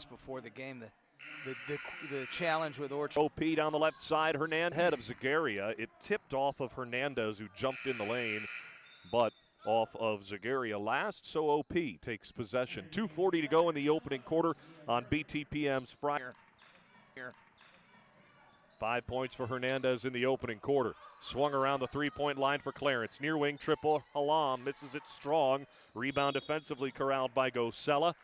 before the game, the challenge with Orchard. OP down the left side, Hernandez head of Zagaria. It tipped off of Hernandez, who jumped in the lane, but off of Zagaria last, so OP takes possession. 2:40 to go in the opening quarter on BTPM's Friday. 5 points for Hernandez in the opening quarter. Swung around the three-point line for Clarence. Near wing triple, Halam misses it strong. Rebound defensively corralled by Gosella.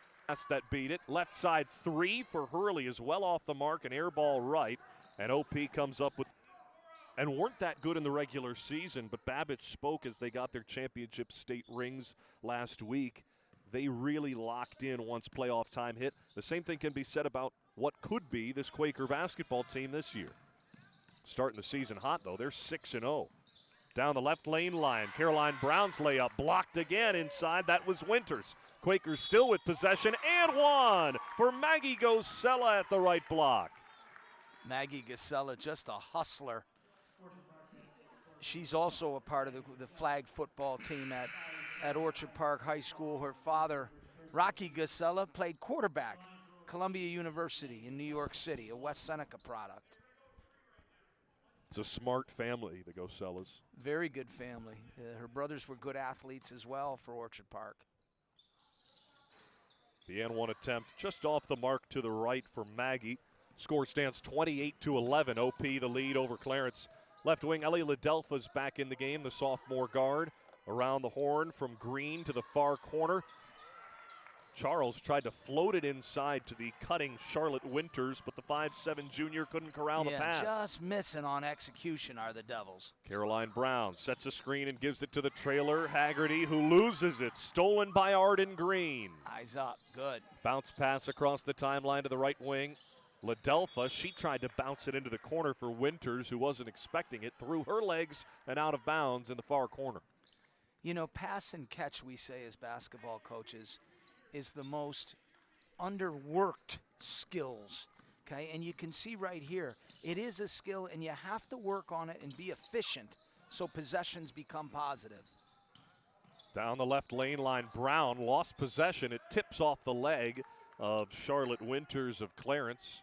That beat it. Left side three for Hurley is well off the mark, an air ball right. And OP comes up with, and weren't that good in the regular season, but Babbage spoke as they got their championship state rings last week. They really locked in once playoff time hit. The same thing can be said about what could be this Quaker basketball team this year. Starting the season hot, though. They're 6-0. Down the left lane line, Caroline Brown's layup blocked again inside. That was Winters. Quakers still with possession, and one for Maggie Gosella at the right block. Maggie Gosella, just a hustler. She's also a part of the flag football team at Orchard Park High School. Her father, Rocky Gosella, played quarterback, Columbia University in New York City, a West Seneca product. It's a smart family, the Gosellas. Very good family. Her brothers were good athletes as well for Orchard Park. The N1 attempt just off the mark to the right for Maggie. Score stands 28-11. OP the lead over Clarence. Left wing, Ellie Ladelfa's back in the game, the sophomore guard. Around the horn from Green to the far corner. Charles tried to float it inside to the cutting Charlotte Winters, but the 5'7" junior couldn't corral the pass. Just missing on execution are the Devils. Caroline Brown sets a screen and gives it to the trailer, Haggerty, who loses it. Stolen by Arden Green. Eyes up, good. Bounce pass across the timeline to the right wing. Ladelfa, she tried to bounce it into the corner for Winters, who wasn't expecting it, through her legs and out of bounds in the far corner. You know, pass and catch, we say as basketball coaches, is the most underworked skills, okay? And you can see right here, it is a skill, and you have to work on it and be efficient so possessions become positive. Down the left lane line, Brown lost possession. It tips off the leg of Charlotte Winters of Clarence.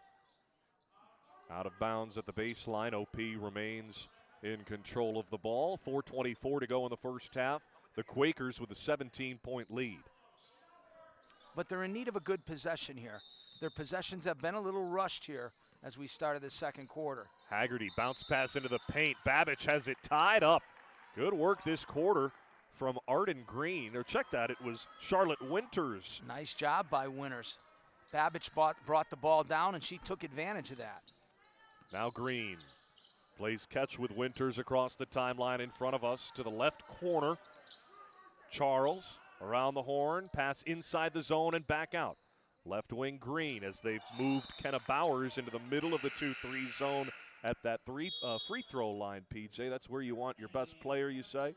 Out of bounds at the baseline. OP remains in control of the ball. 4:24 to go in the first half. The Quakers with a 17-point lead. But they're in need of a good possession here. Their possessions have been a little rushed here as we started the second quarter. Haggerty bounce pass into the paint. Babbage has it tied up. Good work this quarter from Arden Green. Or check that, it was Charlotte Winters. Nice job by Winters. Babbage brought the ball down, and she took advantage of that. Now Green plays catch with Winters across the timeline in front of us to the left corner. Charles around the horn, pass inside the zone and back out. Left wing Green as they've moved Kenna Bowers into the middle of the 2-3 zone at that free throw line, PJ. That's where you want your best player, you say?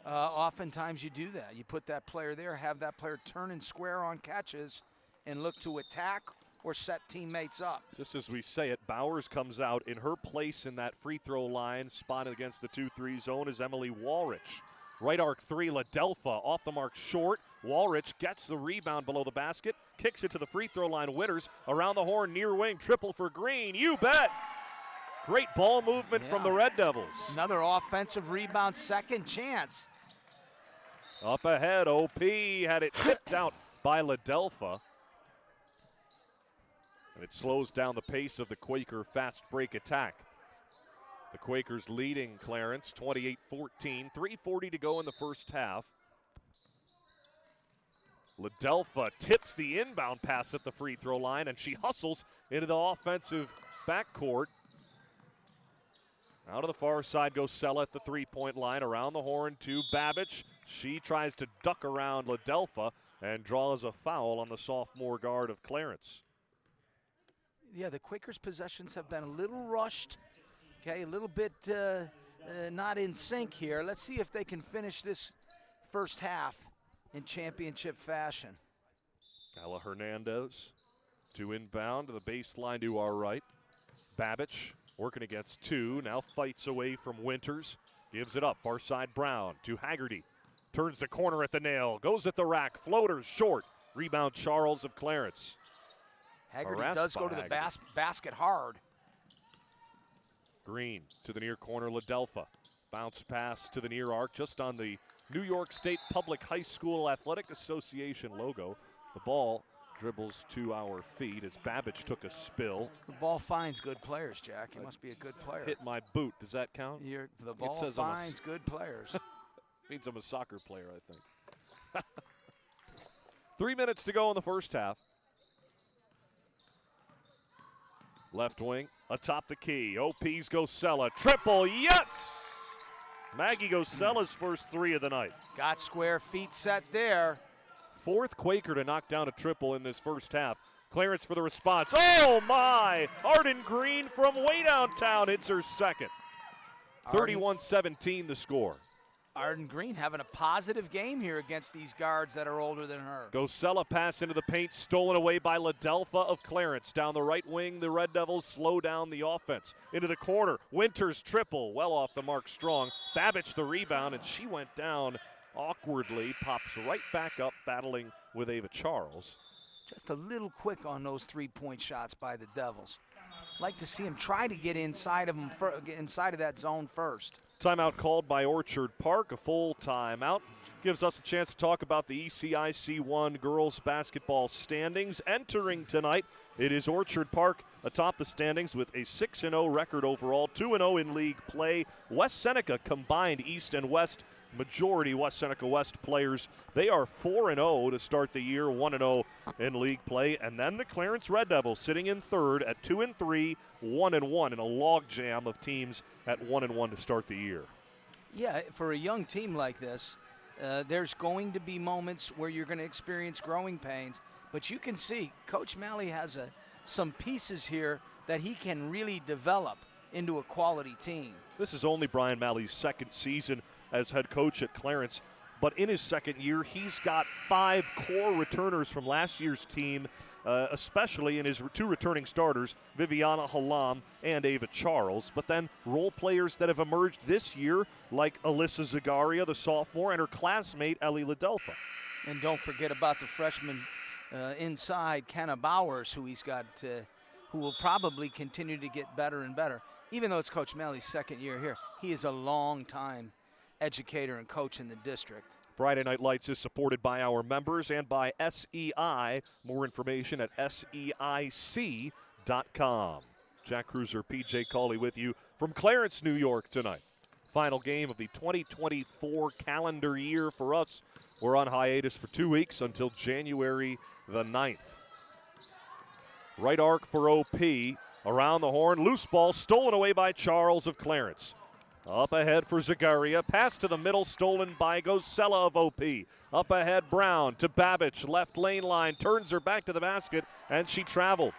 Oftentimes you do that. You put that player there, have that player turn and square on catches and look to attack or set teammates up. Just as we say it, Bowers comes out. In her place in that free throw line, spotted against the 2-3 zone, is Emily Walrich. Right arc three, Ladelfa off the mark short. Walrich gets the rebound below the basket, kicks it to the free throw line. Winters around the horn, near wing, triple for Green. You bet. Great ball movement from the Red Devils. Another offensive rebound, second chance. Up ahead, OP had it tipped out by Ladelfa. And it slows down the pace of the Quaker fast break attack. The Quakers leading Clarence 28-14, 3:40 to go in the first half. Ladelfa tips the inbound pass at the free throw line, and she hustles into the offensive backcourt. Out of the far side goes Sella at the three-point line, around the horn to Babbage. She tries to duck around Ladelfa and draws a foul on the sophomore guard of Clarence. Yeah, the Quakers' possessions have been a little rushed. Okay, a little bit not in sync here. Let's see if they can finish this first half in championship fashion. Ella Hernandez to inbound to the baseline to our right. Babbage working against two, now fights away from Winters. Gives it up, far side Brown to Haggerty. Turns the corner at the nail, goes at the rack, floaters short. Rebound Charles of Clarence. Haggerty Harassed does go by to the Haggerty. basket hard. Green to the near corner, Ladelfa. Bounce pass to the near arc, just on the New York State Public High School Athletic Association logo. The ball dribbles to our feet as Babbage took a spill. The ball finds good players, Jack. He must be a good player. Hit my boot. Does that count? The ball says finds good players. Means I'm a soccer player, I think. 3 minutes to go in the first half. Left wing, atop the key. OP's Gosella. Triple, yes! Maggie Gosella's first three of the night. Got square feet set there. Fourth Quaker to knock down a triple in this first half. Clarence for the response. Oh, my! Arden Green from way downtown hits her second. 31-17 the score. Arden Green having a positive game here against these guards that are older than her. Gosella pass into the paint, stolen away by Ladelfa of Clarence. Down the right wing, the Red Devils slow down the offense. Into the corner, Winters triple, well off the mark strong. Babbage the rebound, and she went down awkwardly, pops right back up, battling with Ava Charles. Just a little quick on those three-point shots by the Devils. Like to see him try to get inside of that zone first. Timeout called by Orchard Park, a full timeout. Gives us a chance to talk about the ECIC I girls basketball standings. Entering tonight, it is Orchard Park atop the standings with a 6-0 record overall, 2-0 in league play. West Seneca combined East and West, majority West Seneca West players. They are 4-0 to start the year, 1-0 in league play. And then the Clarence Red Devils sitting in third at 2-3, 1-1 in a log jam of teams at 1-1 to start the year. Yeah, for a young team like this, there's going to be moments where you're going to experience growing pains, but you can see Coach Malley has some pieces here that he can really develop into a quality team. This is only Brian Malley's second season as head coach at Clarence, but in his second year, he's got 5 core returners from last year's team, especially in his two returning starters, Viviana Halam and Ava Charles, but then role players that have emerged this year, like Alyssa Zagaria, the sophomore, and her classmate, Ellie Ladelfa. And don't forget about the freshman inside, Kenna Bowers, who he's got, who will probably continue to get better and better. Even though it's Coach Malley's second year here, he is a long-time educator and coach in the district. Friday Night Lights is supported by our members and by SEI. More information at SEIC.com. Jack Kreuzer, PJ Cauley with you from Clarence, New York tonight. Final game of the 2024 calendar year for us. We're on hiatus for 2 weeks until January the 9th. Right arc for OP. Around the horn, loose ball stolen away by Charles of Clarence. Up ahead for Zagaria, pass to the middle, stolen by Gosella of OP. Up ahead, Brown to Babbage, left lane line, turns her back to the basket, and she traveled.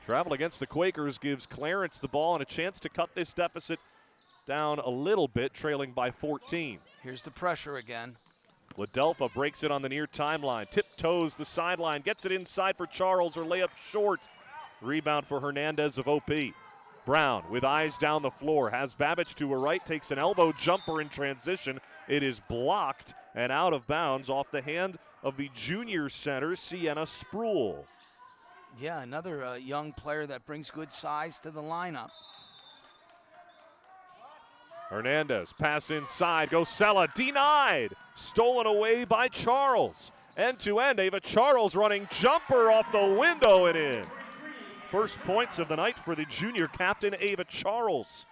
Travel against the Quakers gives Clarence the ball and a chance to cut this deficit down a little bit, trailing by 14. Here's the pressure again. Ladelfa breaks it on the near timeline, tiptoes the sideline, gets it inside for Charles, her layup short. Rebound for Hernandez of OP. Brown with eyes down the floor, has Babbage to her right, takes an elbow jumper in transition. It is blocked and out of bounds off the hand of the junior center, Sienna Sproul. Yeah, another young player that brings good size to the lineup. Hernandez, pass inside, Gosella denied. Stolen away by Charles. End to end, Ava Charles running jumper off the window and in. First points of the night for the junior captain, Ava Charles.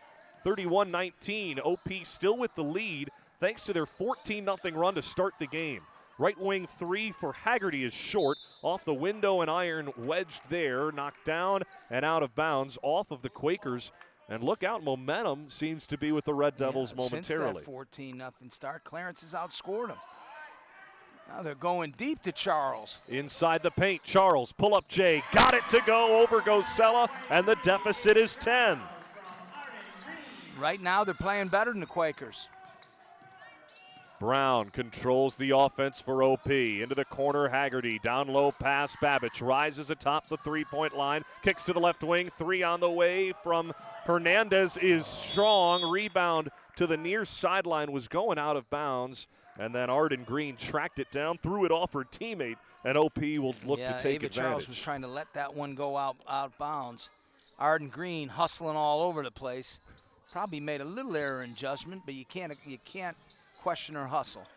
31-19, OP still with the lead thanks to their 14-0 run to start the game. Right wing three for Haggerty is short. Off the window and iron wedged there, knocked down and out of bounds off of the Quakers. And look out, momentum seems to be with the Red Devils momentarily. Since that 14-0 start, Clarence has outscored them. Now they're going deep to Charles. Inside the paint, Charles, pull up Jay, got it to go over Gosella, and the deficit is 10. Right now they're playing better than the Quakers. Brown controls the offense for OP. Into the corner, Haggerty. Down low pass, Babbage rises atop the three-point line. Kicks to the left wing. Three on the way from Hernandez is strong. Rebound to the near sideline, was going out of bounds, and then Arden Green tracked it down, threw it off her teammate, and OP will look to take Ava advantage. Charles was trying to let that one go out bounds. Arden Green hustling all over the place. Probably made a little error in judgment, but you can't question her hustle.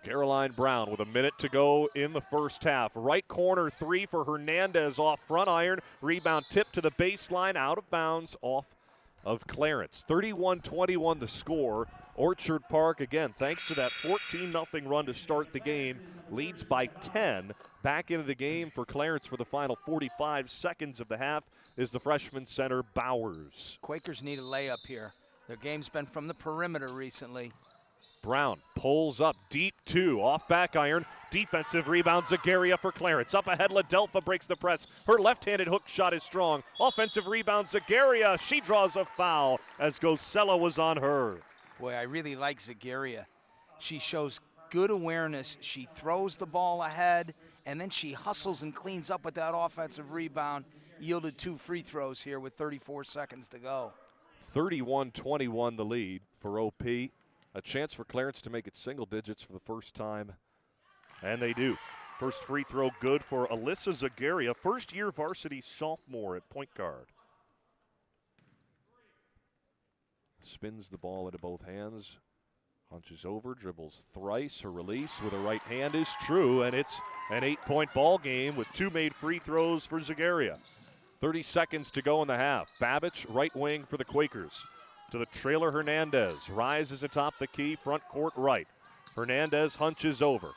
Caroline Brown with a minute to go in the first half. Right corner three for Hernandez off front iron. Rebound tip to the baseline, out of bounds, off of Clarence. 31-21 the score. Orchard Park, again, thanks to that 14-0 run to start the game, leads by 10. Back into the game for Clarence for the final 45 seconds of the half is the freshman center Bowers. Quakers need a layup here. Their game's been from the perimeter recently. Brown pulls up deep two, off back iron. Defensive rebound, Zagaria for Clarence. Up ahead, Ladelfa breaks the press. Her left-handed hook shot is strong. Offensive rebound, Zagaria. She draws a foul as Gosella was on her. Boy, I really like Zagaria. She shows good awareness. She throws the ball ahead, and then she hustles and cleans up with that offensive rebound. Yielded 2 free throws here with 34 seconds to go. 31-21 the lead for OP. A chance for Clarence to make it single digits for the first time, and they do. First free throw good for Alyssa Zagaria, first-year varsity sophomore at point guard. Spins the ball into both hands, hunches over, dribbles thrice. Her release with her right hand is true, and it's an 8-point ball game with 2 made free throws for Zagaria. 30 seconds to go in the half. Babbage, right wing for the Quakers. To the trailer, Hernandez rises atop the key, front court right. Hernandez hunches over.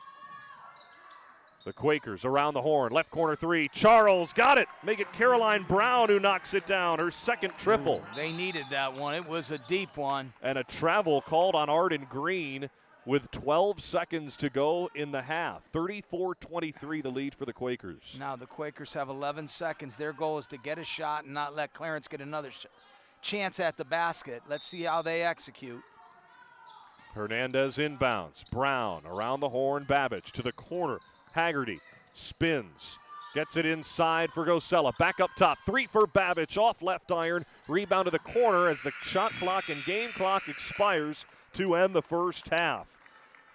The Quakers around the horn, left corner three. Charles got it. Make it Caroline Brown who knocks it down, her second triple. They needed that one. It was a deep one. And a travel called on Arden Green with 12 seconds to go in the half. 34-23 the lead for the Quakers. Now the Quakers have 11 seconds. Their goal is to get a shot and not let Clarence get another chance at the basket. Let's see how they execute. Hernandez inbounds. Brown around the horn. Babbage to the corner. Haggerty spins. Gets it inside for Gosella. Back up top. 3 for Babbage. Off left iron. Rebound to the corner as the shot clock and game clock expires to end the first half.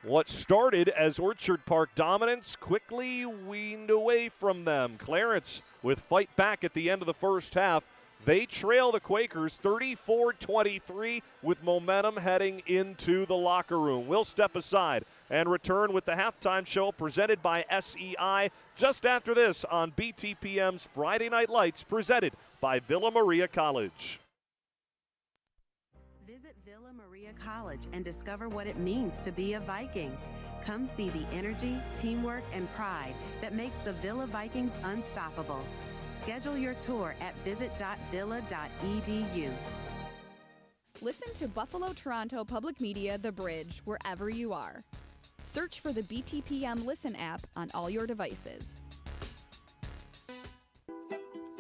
What started as Orchard Park dominance quickly weaned away from them. Clarence with fight back at the end of the first half. They trail the Quakers 34-23 with momentum heading into the locker room. We'll step aside and return with the halftime show presented by SEI just after this on BTPM's Friday Night Lights presented by Villa Maria College. Visit Villa Maria College and discover what it means to be a Viking. Come see the energy, teamwork, and pride that makes the Villa Vikings unstoppable. Schedule your tour at visit.villa.edu. Listen to Buffalo Toronto Public Media The Bridge wherever you are. Search for the BTPM Listen app on all your devices.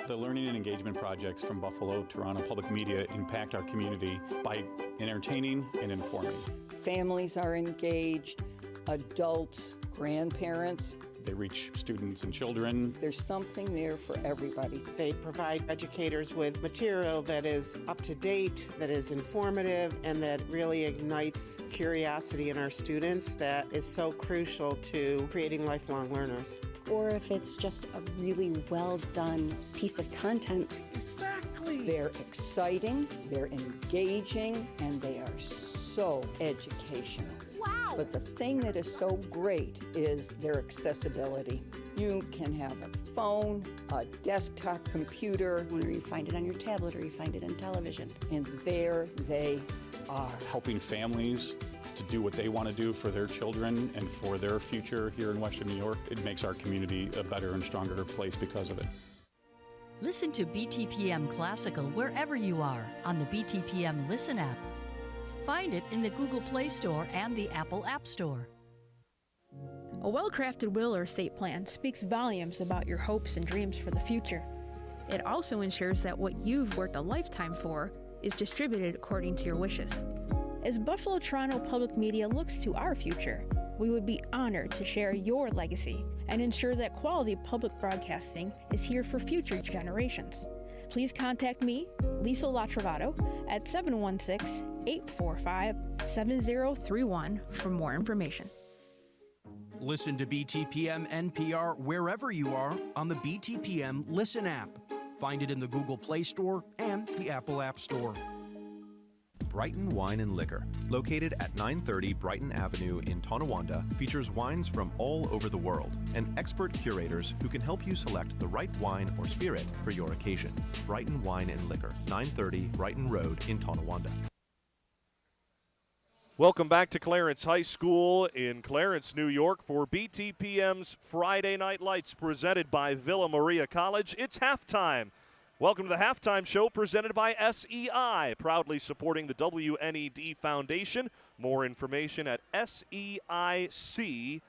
The learning and engagement projects from Buffalo Toronto Public Media impact our community by entertaining and informing. Families are engaged, adults, grandparents. They reach students and children. There's something there for everybody. They provide educators with material that is up to date, that is informative, and that really ignites curiosity in our students that is so crucial to creating lifelong learners. Or if it's just a really well done piece of content. Exactly. They're exciting, they're engaging, and they are so educational. Wow! But the thing that is so great is their accessibility. You can have a phone, a desktop computer, Or you find it on your tablet or you find it on television. and there they are. Helping families to do what they want to do for their children and for their future here in Western New York. It makes our community a better and stronger place because of it. Listen to BTPM Classical wherever you are on the BTPM Listen app. Find it in the Google Play Store and the Apple App Store. A well-crafted will or estate plan speaks volumes about your hopes and dreams for the future. It also ensures that what you've worked a lifetime for is distributed according to your wishes. As Buffalo Toronto Public Media looks to our future, we would be honored to share your legacy and ensure that quality public broadcasting is here for future generations. please contact me, Lisa Latrovato, at 716-845-7031 for more information. Listen to BTPM NPR wherever you are on the BTPM Listen app. Find it in the Google Play Store and the Apple App Store. Brighton Wine and Liquor, located at 930 Brighton Avenue in Tonawanda, features wines from all over the world and expert curators who can help you select the right wine or spirit for your occasion. Brighton Wine and Liquor, 930 Brighton Road in Tonawanda. Welcome back to Clarence High School in Clarence, New York for BTPM's Friday Night Lights presented by Villa Maria College. It's halftime. Welcome to the halftime show presented by ECIC, proudly supporting the WNED Foundation. More information at SEIC.com.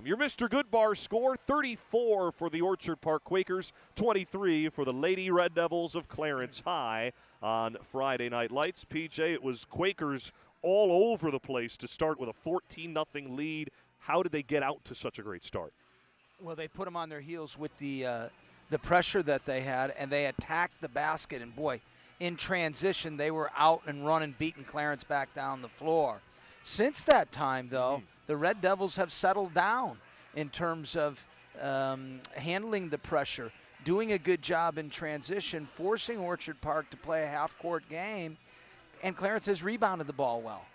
Your Mr. Goodbar score, 34 for the Orchard Park Quakers, 23 for the Lady Red Devils of Clarence High on Friday Night Lights. PJ, it was Quakers all over the place to start with a 14-0 lead. How did they get out to such a great start? Well, they put them on their heels with the pressure that they had, and they attacked the basket. And, boy, in transition, they were out and running, beating Clarence back down the floor. Since that time, though, the Red Devils have settled down in terms of handling the pressure, doing a good job in transition, forcing Orchard Park to play a half-court game, and Clarence has rebounded the ball well.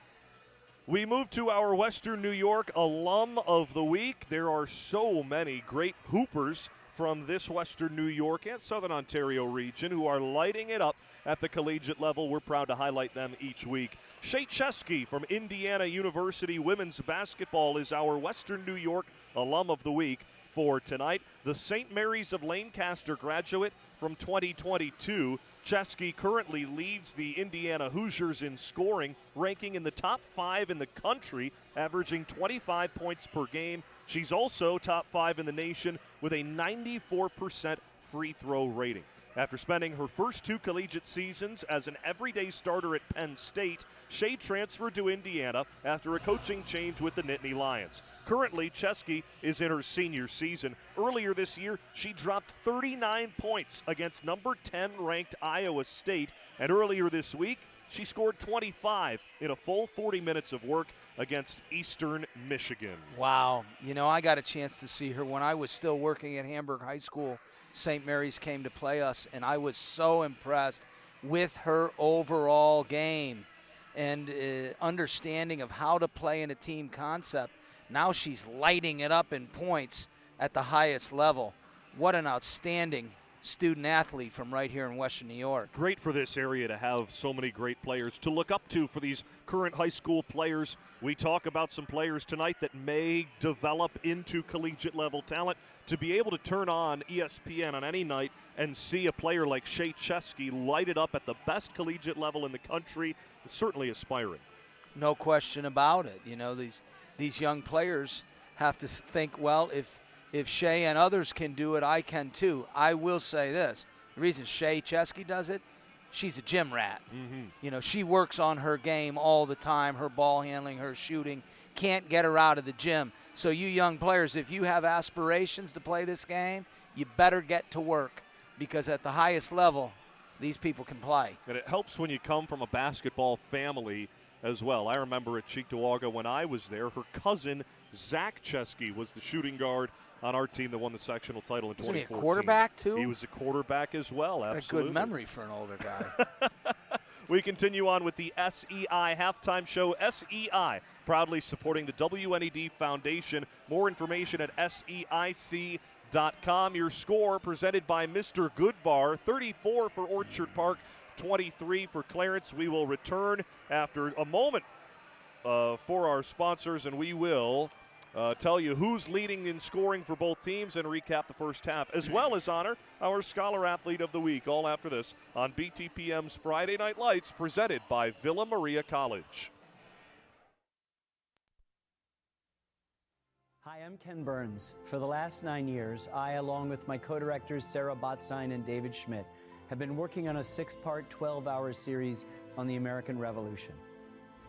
We move to our Western New York Alum of the Week. There are so many great hoopers from this Western New York and Southern Ontario region who are lighting it up at the collegiate level. We're proud to highlight them each week. Shay Chesky from Indiana University Women's Basketball is our Western New York Alum of the Week for tonight. The St. Mary's of Lancaster graduate from 2022. Chesky currently leads the Indiana Hoosiers in scoring, ranking in the top 5 in the country, averaging 25 points per game. She's also top 5 in the nation with a 94% free throw rating. After spending her first 2 collegiate seasons as an everyday starter at Penn State, Shay transferred to Indiana after a coaching change with the Nittany Lions. Currently, Chesky is in her senior season. Earlier this year, she dropped 39 points against number 10 ranked Iowa State, and earlier this week, she scored 25 in a full 40 minutes of work against Eastern Michigan. Wow. You know, I got a chance to see her when I was still working at Hamburg High School. St. Mary's came to play us, and I was so impressed with her overall game and understanding of how to play in a team concept. Now she's lighting it up in points at the highest level. What an outstanding student athlete from right here in Western New York. Great for this area to have so many great players to look up to for these current high school players. We talk about some players tonight that may develop into collegiate level talent. To be able to turn on ESPN on any night and see a player like Shay Chesky light it up at the best collegiate level in the country is certainly aspiring. No question about it. You know, these young players have to think, well, if Shay and others can do it, I can too. I will say this. The reason Shay Chesky does it, she's a gym rat. You know, she works on her game all the time, her ball handling, her shooting. Can't get her out of the gym. So you young players, if you have aspirations to play this game, you better get to work, because at the highest level, these people can play. And it helps when you come from a basketball family as well. I remember at Cheektowaga when I was there, her cousin, Zach Chesky, was the shooting guard on our team that won the sectional title in 2014. Was he a quarterback, too? He was a quarterback as well, absolutely. A good memory for an older guy. We continue on with the SEI halftime show. SEI, proudly supporting the WNED Foundation. More information at SEIC.com. Your score presented by Mr. Goodbar, 34 for Orchard Park, 23 for Clarence. We will return after a moment for our sponsors, and we will tell you who's leading in scoring for both teams and recap the first half, as well as honor our Scholar Athlete of the Week, all after this on BTPM's Friday Night Lights, presented by Villa Maria College. Hi, I'm Ken Burns. For the last 9 years, I, along with my co-directors Sarah Botstein and David Schmidt, have been working on a 6-part, 12-hour series on the American Revolution.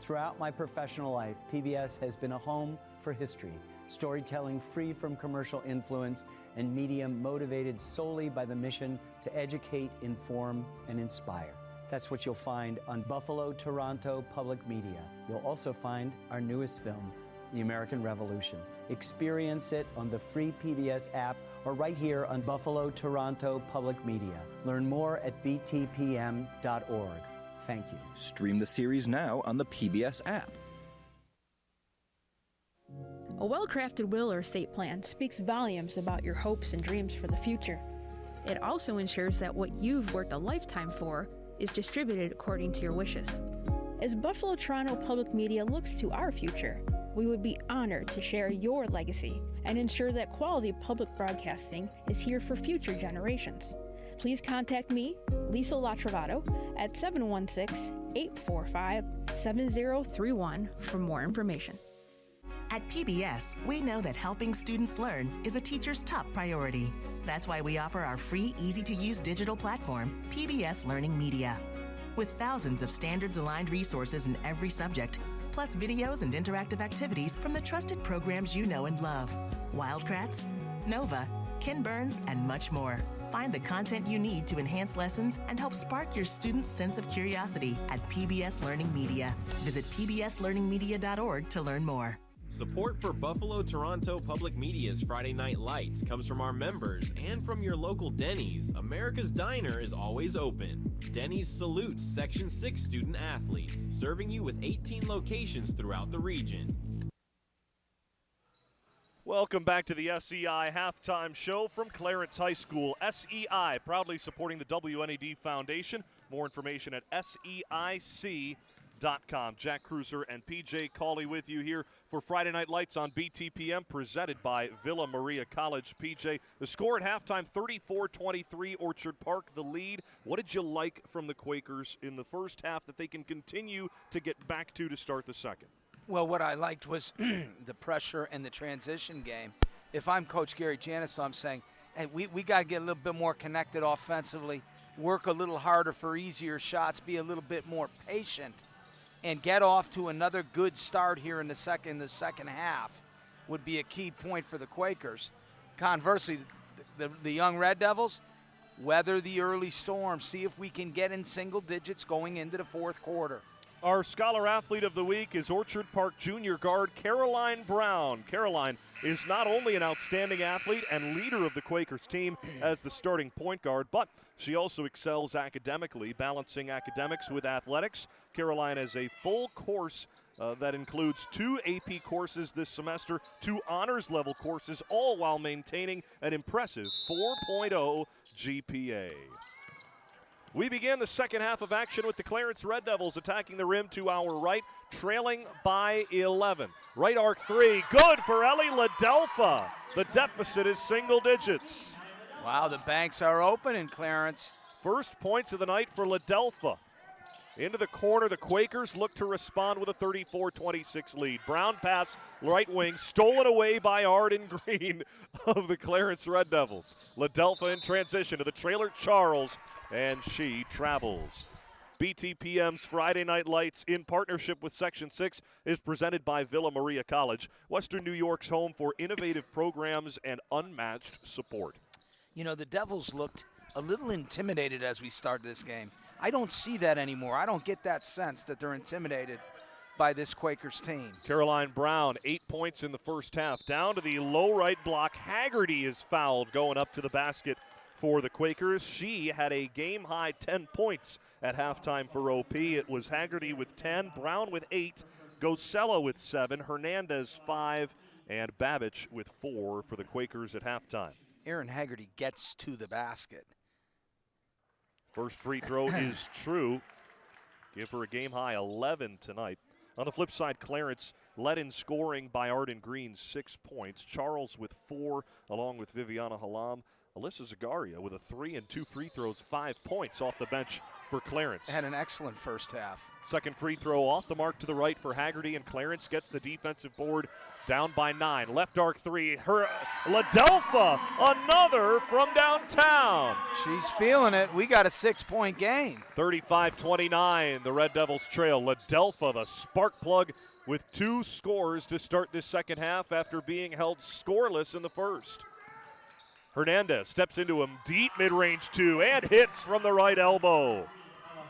Throughout my professional life, PBS has been a home for history, Storytelling free from commercial influence and media motivated solely by the mission to educate, inform, and inspire. That's what you'll find on Buffalo Toronto Public Media. You'll also find our newest film, The American Revolution. Experience it on the free PBS app or right here on Buffalo Toronto Public Media. Learn more at btpm.org. Thank you. Stream the series now on the PBS app. A well-crafted will or estate plan speaks volumes about your hopes and dreams for the future. It also ensures that what you've worked a lifetime for is distributed according to your wishes. As Buffalo Toronto Public Media looks to our future, we would be honored to share your legacy and ensure that quality public broadcasting is here for future generations. Please contact me, Lisa Latrovato, at 716-845-7031 for more information. At PBS, we know that helping students learn is a teacher's top priority. That's why we offer our free, easy-to-use digital platform, PBS Learning Media. With thousands of standards-aligned resources in every subject, plus videos and interactive activities from the trusted programs you know and love. Wildcrats, Nova, Ken Burns, and much more. Find the content you need to enhance lessons and help spark your students' sense of curiosity at PBS Learning Media. Visit pbslearningmedia.org to learn more. Support for Buffalo Toronto Public Media's Friday Night Lights comes from our members and from your local Denny's. America's Diner is always open. Denny's salutes Section 6 student athletes, serving you with 18 locations throughout the region. Welcome back to the SEI Halftime Show from Clarence High School. SEI proudly supporting the WNED Foundation. More information at SEIC.com. Jack Kreuzer and PJ Cauley with you here for Friday Night Lights on BTPM, presented by Villa Maria College. PJ, the score at halftime, 34-23, Orchard Park the lead. What did you like from the Quakers in the first half that they can continue to get back to start the second? Well, what I liked was the pressure and the transition game. If I'm Coach Gary Janis, I'm saying, hey, we got to get a little bit more connected offensively, work a little harder for easier shots, be a little bit more patient, and get off to another good start here in the second half would be a key point for the Quakers. Conversely, the young Red Devils, weather the early storm, see if we can get in single digits going into the fourth quarter. Our Scholar Athlete of the Week is Orchard Park Junior guard Caroline Brown. Caroline is not only an outstanding athlete and leader of the Quakers team as the starting point guard, but she also excels academically, balancing academics with athletics. Caroline has a full course that includes 2 AP courses this semester, 2 honors level courses, all while maintaining an impressive 4.0 GPA. We begin the second half of action with the Clarence Red Devils attacking the rim to our right, trailing by 11. Right arc three, good for Ellie Ladelfa. The deficit is single digits. Wow, the banks are open in Clarence. First points of the night for Ladelfa. Into the corner, the Quakers look to respond with a 34-26 lead. Brown pass, right wing, stolen away by Arden Green of the Clarence Red Devils. Ladelfa in transition to the trailer Charles, and she travels. BTPM's Friday Night Lights, in partnership with Section 6, is presented by Villa Maria College, Western New York's home for innovative programs and unmatched support. You know, the Devils looked a little intimidated as we started this game. I don't see that anymore. I don't get that sense that they're intimidated by this Quakers team. Caroline Brown, 8 points in the first half. Down to the low right block. Haggerty is fouled going up to the basket for the Quakers. She had a game-high 10 points at halftime for OP. It was Haggerty with 10, Brown with 8, Gosella with 7, Hernandez 5, and Babich with 4 for the Quakers at halftime. Aaron Haggerty gets to the basket. First free throw is true. Give her a game-high 11 tonight. On the flip side, Clarence led in scoring by Arden Green, 6 points. Charles with 4, along with Viviana Halam. Alyssa Zagaria with a 3 and 2 free throws, 5 points off the bench for Clarence. Had an excellent first half. Second free throw off the mark to the right for Haggerty, and Clarence gets the defensive board down by 9. Left arc three. Ladelfa, another from downtown. She's feeling it. We got a 6-point game. 35-29, the Red Devils trail. Ladelfa, the spark plug with 2 scores to start this second half after being held scoreless in the first. Hernandez steps into him, deep mid-range 2, and hits from the right elbow.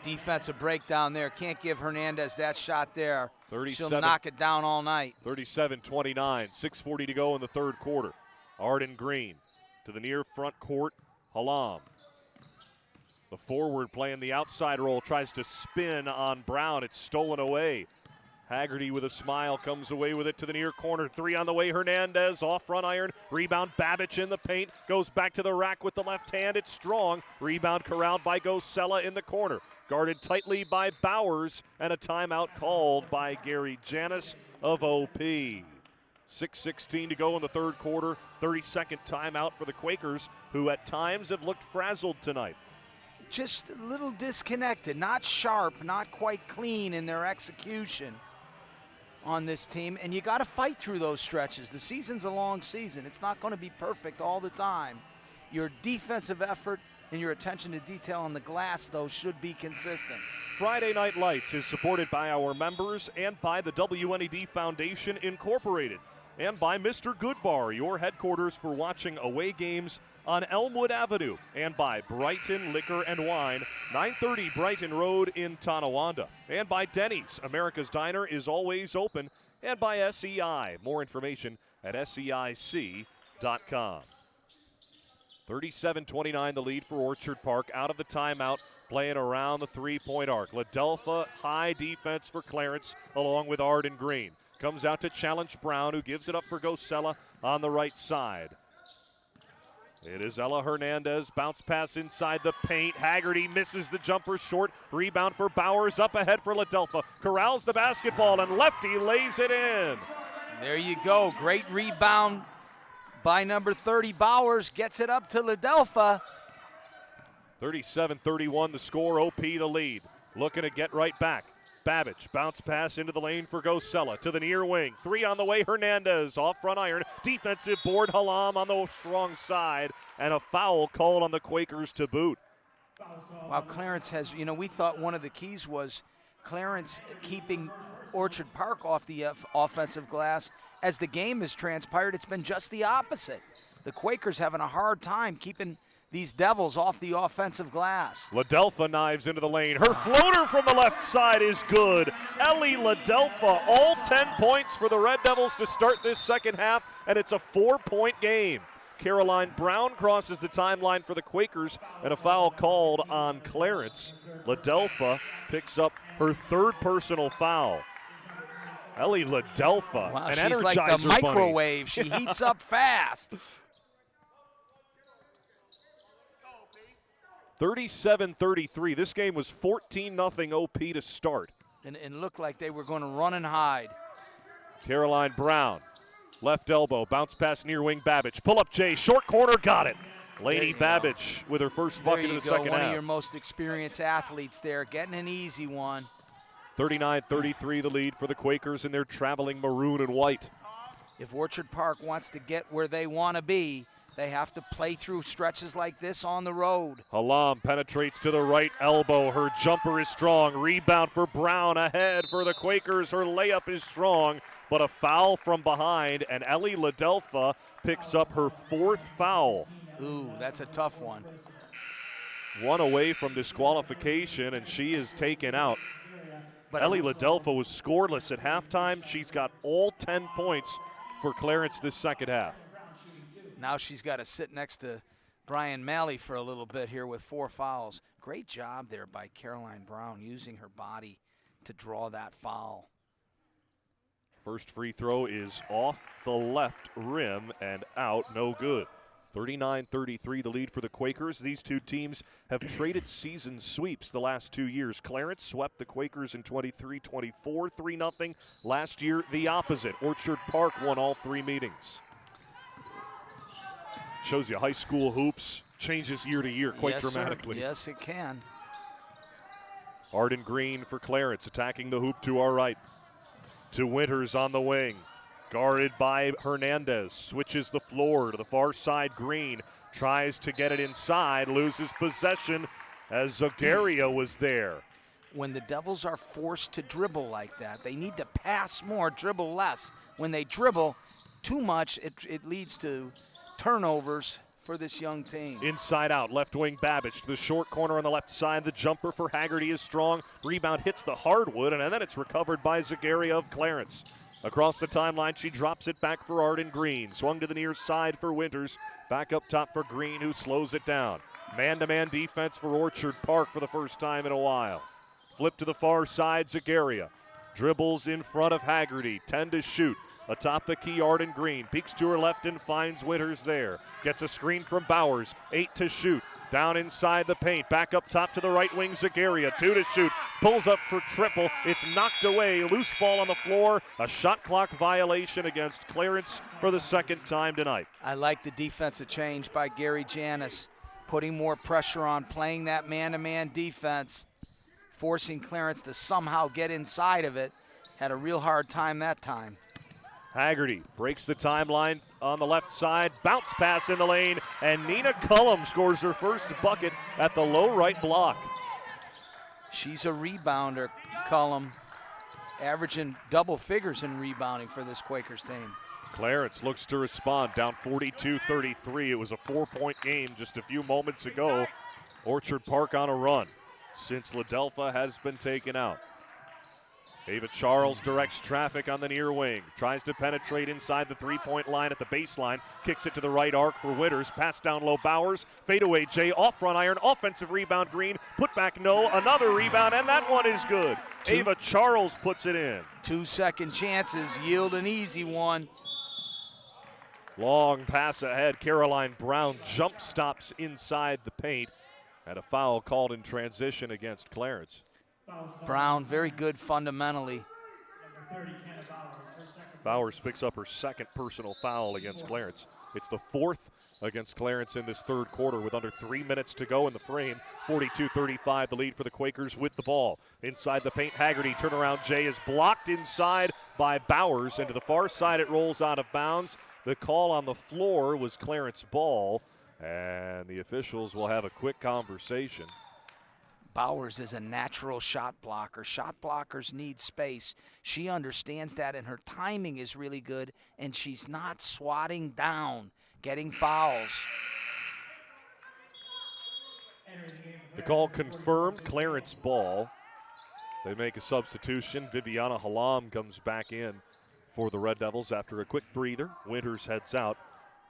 Defensive breakdown there. Can't give Hernandez that shot there. 37, She'll knock it down all night. 37-29, 6:40 to go in the third quarter. Arden Green to the near front court, Halam. The forward playing the outside role, tries to spin on Brown. It's stolen away. Haggerty with a smile comes away with it to the near corner. 3 on the way, Hernandez off front iron. Rebound, Babbage in the paint. Goes back to the rack with the left hand. It's strong. Rebound corralled by Gosella in the corner. Guarded tightly by Bowers, and a timeout called by Gary Janis of OP. 6:16 to go in the third quarter. 32nd timeout for the Quakers, who at times have looked frazzled tonight. Just a little disconnected, not sharp, not quite clean in their execution on this team, and you got to fight through those stretches. The season's a long season. It's not going to be perfect all the time. Your defensive effort and your attention to detail on the glass, though, should be consistent. Friday Night Lights is supported by our members and by the WNED Foundation Incorporated, and by Mr. Goodbar, your headquarters for watching away games on Elmwood Avenue, and by Brighton Liquor and Wine, 930 Brighton Road in Tonawanda, and by Denny's, America's Diner is always open, and by SEI. More information at SEIC.com. 37-29 the lead for Orchard Park. Out of the timeout, playing around the three-point arc. Ladelpha, high defense for Clarence, along with Arden Green. Comes out to challenge Brown, who gives it up for Gosella on the right side. It is Ella Hernandez, bounce pass inside the paint. Haggerty misses the jumper short. Rebound for Bowers, up ahead for Ladelpha. Corrals the basketball, and Lefty lays it in. There you go, great rebound by number 30, Bowers. Gets it up to Ladelpha. 37-31 the score, OP the lead. Looking to get right back. Babbage, bounce pass into the lane for Gosella to the near wing. 3 on the way, Hernandez off front iron. Defensive board, Halam on the strong side, and a foul called on the Quakers to boot. Wow, Clarence has, we thought one of the keys was Clarence keeping Orchard Park off the offensive glass. As the game has transpired, it's been just the opposite. The Quakers having a hard time keeping these Devils off the offensive glass. Ladelpha knives into the lane. Her floater from the left side is good. Ellie Ladelpha, all 10 points for the Red Devils to start this second half, and it's a 4-point game. Caroline Brown crosses the timeline for the Quakers, and a foul called on Clarence. Ladelpha picks up her 3rd personal foul. Ellie Ladelpha, wow, an she's Energizer like the microwave. bunny. She heats up fast. 37-33. This game was 14-0 OP to start. And looked like they were going to run and hide. Caroline Brown, left elbow, bounce pass near wing, Babbage. Pull up Jay, short corner, got it. Lady Babbage with her first bucket of the second half. One of your most experienced athletes there, getting an easy one. 39-33 the lead for the Quakers in their traveling maroon and white. If Orchard Park wants to get where they want to be, they have to play through stretches like this on the road. Halam penetrates to the right elbow. Her jumper is strong. Rebound for Brown ahead for the Quakers. Her layup is strong, but a foul from behind, and Ellie Ladelpha picks up her 4th foul. Ooh, that's a tough one. 1 away from disqualification, and she is taken out. But Ellie Ladelpha was scoreless at halftime. She's got all 10 points for Clarence this second half. Now she's got to sit next to Brian Malley for a little bit here with 4 fouls. Great job there by Caroline Brown, using her body to draw that foul. First free throw is off the left rim and out, no good. 39-33 the lead for the Quakers. These two teams have traded season sweeps the last 2 years. Clarence swept the Quakers in 23-24, 3-0. Last year, the opposite. Orchard Park won all 3 meetings. Shows you high school hoops changes year to year quite dramatically. Sir. Yes, it can. Arden Green for Clarence, attacking the hoop to our right. To Winters on the wing. Guarded by Hernandez. Switches the floor to the far side. Green tries to get it inside. Loses possession as Zagaria was there. when the Devils are forced to dribble like that. They need to pass more, dribble less. When they dribble too much, it leads to turnovers for this young team. Inside out, left wing Babbage to the short corner on the left side. The jumper for Haggerty is strong. Rebound hits the hardwood, and then it's recovered by Zagaria of Clarence. Across the timeline, she drops it back for Arden Green. Swung to the near side for Winters. Back up top for Green, who slows it down. Man-to-man defense for Orchard Park for the first time in a while. Flip to the far side, Zagaria. Dribbles in front of Haggerty, 10 to shoot. Atop the key, Arden Green peeks to her left and finds Winters there. Gets a screen from Bowers, 8 to shoot. Down inside the paint, back up top to the right wing, Zagaria, 2 to shoot. Pulls up for triple, it's knocked away. Loose ball on the floor, a shot clock violation against Clarence for the second time tonight. I like the defensive change by Gary Janis, putting more pressure on, playing that man-to-man defense, forcing Clarence to somehow get inside of it. Had a real hard time that time. Haggerty breaks the timeline on the left side, bounce pass in the lane, and Nina Cullum scores her first bucket at the low right block. She's a rebounder, Cullum, averaging double figures in rebounding for this Quakers team. Clarence looks to respond, down 42-33. It was a 4-point game just a few moments ago. Orchard Park on a run since Ladelpha has been taken out. Ava Charles directs traffic on the near wing. Tries to penetrate inside the three-point line at the baseline. Kicks it to the right arc for Winters. Pass down low, Bowers. Fadeaway Jay off front iron. Offensive rebound, Green. Put back, no. Another rebound, and that one is good. Ava Charles puts it in. 2 second chances, yield an easy one. Long pass ahead. Caroline Brown jump stops inside the paint. And a foul called in transition against Clarence. Brown, very good fundamentally. Bowers picks up her second personal foul against Clarence. It's the fourth against Clarence in this third quarter with under 3 minutes to go in the frame. 42-35, the lead for the Quakers with the ball. Inside the paint, Haggerty, turnaround Jay is blocked inside by Bowers, and to the far side it rolls out of bounds. The call on the floor was Clarence ball, and the officials will have a quick conversation. Bowers is a natural shot blocker. Shot blockers need space. She understands that, and her timing is really good, and she's not swatting down, getting fouls. The call confirmed, Clarence ball. They make a substitution. Viviana Halam comes back in for the Red Devils after a quick breather. Winters heads out.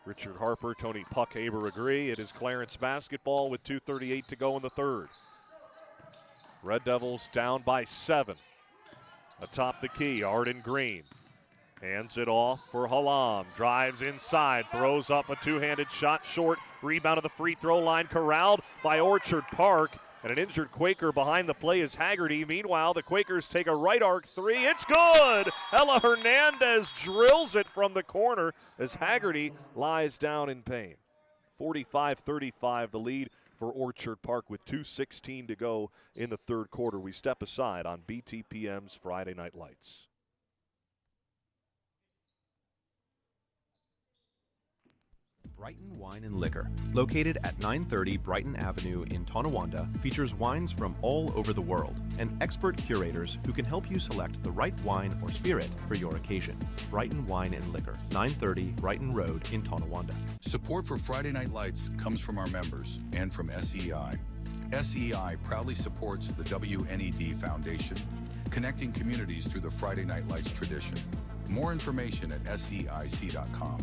Richard Harper, Tony Puckhaber agree. It is Clarence basketball with 2:38 to go in the third. Red Devils down by 7. Atop the key, Arden Green. Hands it off for Halam. Drives inside, throws up a two-handed shot short. Rebound to the free throw line, corralled by Orchard Park. And an injured Quaker behind the play is Haggerty. Meanwhile, the Quakers take a right arc three. It's good! Ella Hernandez drills it from the corner as Haggerty lies down in pain. 45-35, the lead for Orchard Park with 2:16 to go in the third quarter. We step aside on BTPM's Friday Night Lights. Brighton Wine and Liquor, located at 930 Brighton Avenue in Tonawanda, features wines from all over the world and expert curators who can help you select the right wine or spirit for your occasion. Brighton Wine and Liquor, 930 Brighton Road in Tonawanda. Support for Friday Night Lights comes from our members and from SEI. SEI proudly supports the WNED Foundation, connecting communities through the Friday Night Lights tradition. More information at SEIC.com.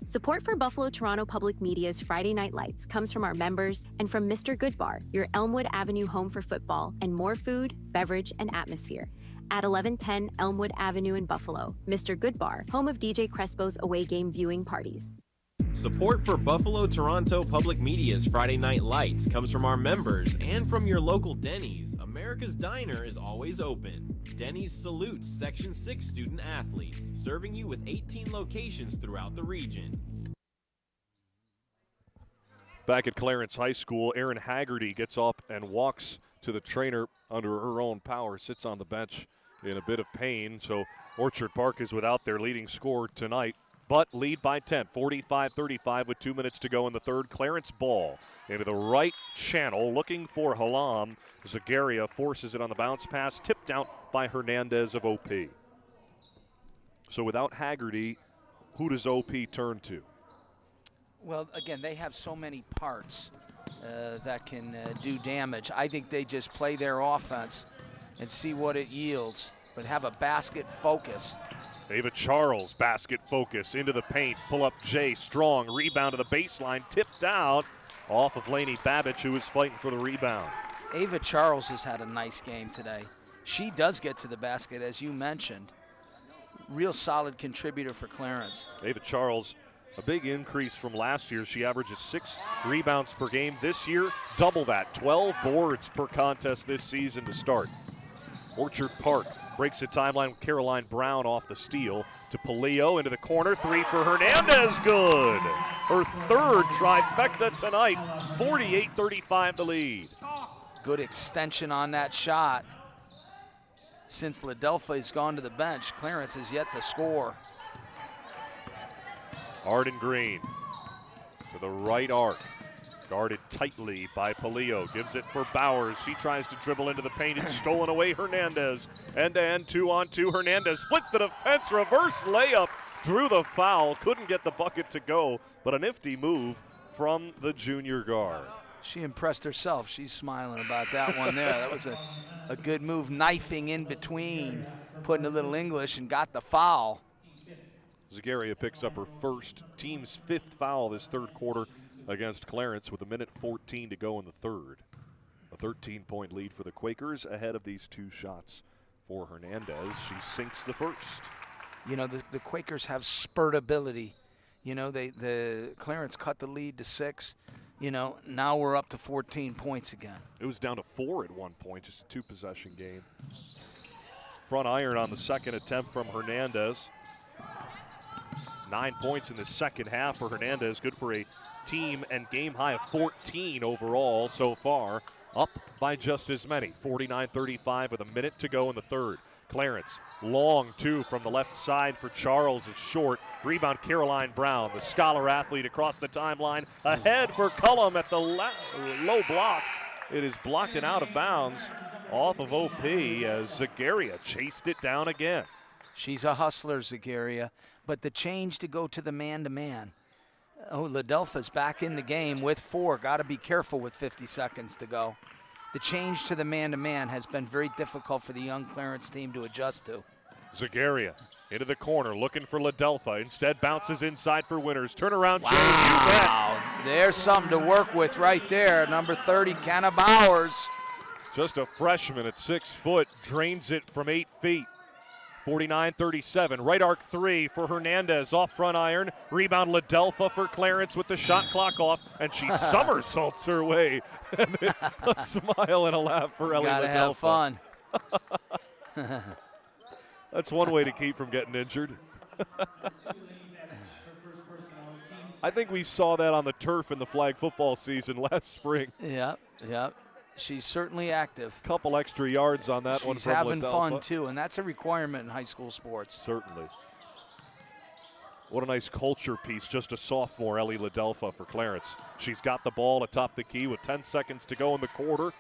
Support for Buffalo Toronto Public Media's Friday Night Lights comes from our members and from Mr. Good Bar, your Elmwood Avenue home for football and more food, beverage, and atmosphere. At 1110 Elmwood Avenue in Buffalo, Mr. Good Bar, home of DJ Crespo's away game viewing parties. Support for Buffalo Toronto Public Media's Friday Night Lights comes from our members and from your local Denny's. America's Diner is always open. Denny's salutes Section 6 student athletes, serving you with 18 locations throughout the region. Back at Clarence High School, Erin Haggerty gets up and walks to the trainer under her own power, sits on the bench in a bit of pain. So Orchard Park is without their leading scorer tonight. but lead by 10, 45-35 with 2 minutes to go in the third. Clarence ball into the right channel, looking for Halam. Zagaria forces it on the bounce pass, tipped out by Hernandez of OP. So without Haggerty, who does OP turn to? Well, again, they have so many parts that can do damage. I think they just play their offense and see what it yields, but have a basket focus. Ava Charles, basket focus into the paint. Pull up Jay Strong, rebound to the baseline, tipped out off of Lainey Babbage, who was fighting for the rebound. Ava Charles has had a nice game today. She does get to the basket, as you mentioned. Real solid contributor for Clarence. Ava Charles, a big increase from last year. She averages 6 rebounds per game. This year, double that, 12 boards per contest this season to start. Orchard Park breaks the timeline with Caroline Brown off the steal to Palillo into the corner. 3 for Hernandez, good. Her third trifecta tonight, 48-35 the lead. Good extension on that shot. Since Ladelfa has gone to the bench, Clarence has yet to score. Arden Green to the right arc. Guarded tightly by Palillo. Gives it for Bowers. She tries to dribble into the paint. It's stolen away. Hernandez. End-to-end, 2-on-2. Hernandez splits the defense. Reverse layup. Drew the foul. Couldn't get the bucket to go, but a nifty move from the junior guard. She impressed herself. She's smiling about that one there. That was a good move, knifing in between, putting a little English, and got the foul. Zagaria picks up her first, team's 5th foul this third quarter against Clarence with 1:14 to go in the third. A 13-point lead for the Quakers ahead of these 2 shots for Hernandez. She sinks the first. You know, the Quakers have spurtability. You know, the Clarence cut the lead to 6. You know, now we're up to 14 points again. It was down to 4 at one point, just a 2-possession game. Front iron on the second attempt from Hernandez. 9 points in the second half for Hernandez. Good for a team and game high of 14 overall so far. Up by just as many, 49-35 with a minute to go in the third. Clarence, long 2 from the left side for Charles is short. Rebound Caroline Brown, the scholar athlete across the timeline. Ahead for Cullum at the low block. It is blocked and out of bounds off of OP as Zagaria chased it down again. She's a hustler, Zagaria, but the change to go to the man-to-man. Oh, Ladelfa's back in the game with 4. Got to be careful with 50 seconds to go. The change to the man-to-man has been very difficult for the young Clarence team to adjust to. Zagaria into the corner, looking for Ladelfa. Instead, bounces inside for Winters. Turnaround, wow. Jay, you bet. There's something to work with right there. Number 30, Kenna Bowers. Just a freshman at 6 foot, drains it from 8 feet. 49-37, right arc 3 for Hernandez, off front iron. Rebound Ladelfa for Clarence with the shot clock off, and she somersaults her way. And a smile and a laugh for Ellie Gotta Ladelfa. have fun. That's one way to keep from getting injured. I think we saw that on the turf in the flag football season last spring. Yep. She's certainly active. Couple extra yards on that one from Ladelfa. She's having fun, too, and that's a requirement in high school sports. Certainly. What a nice culture piece, just a sophomore, Ellie Ladelfa for Clarence. She's got the ball atop the key with 10 seconds to go in the quarter.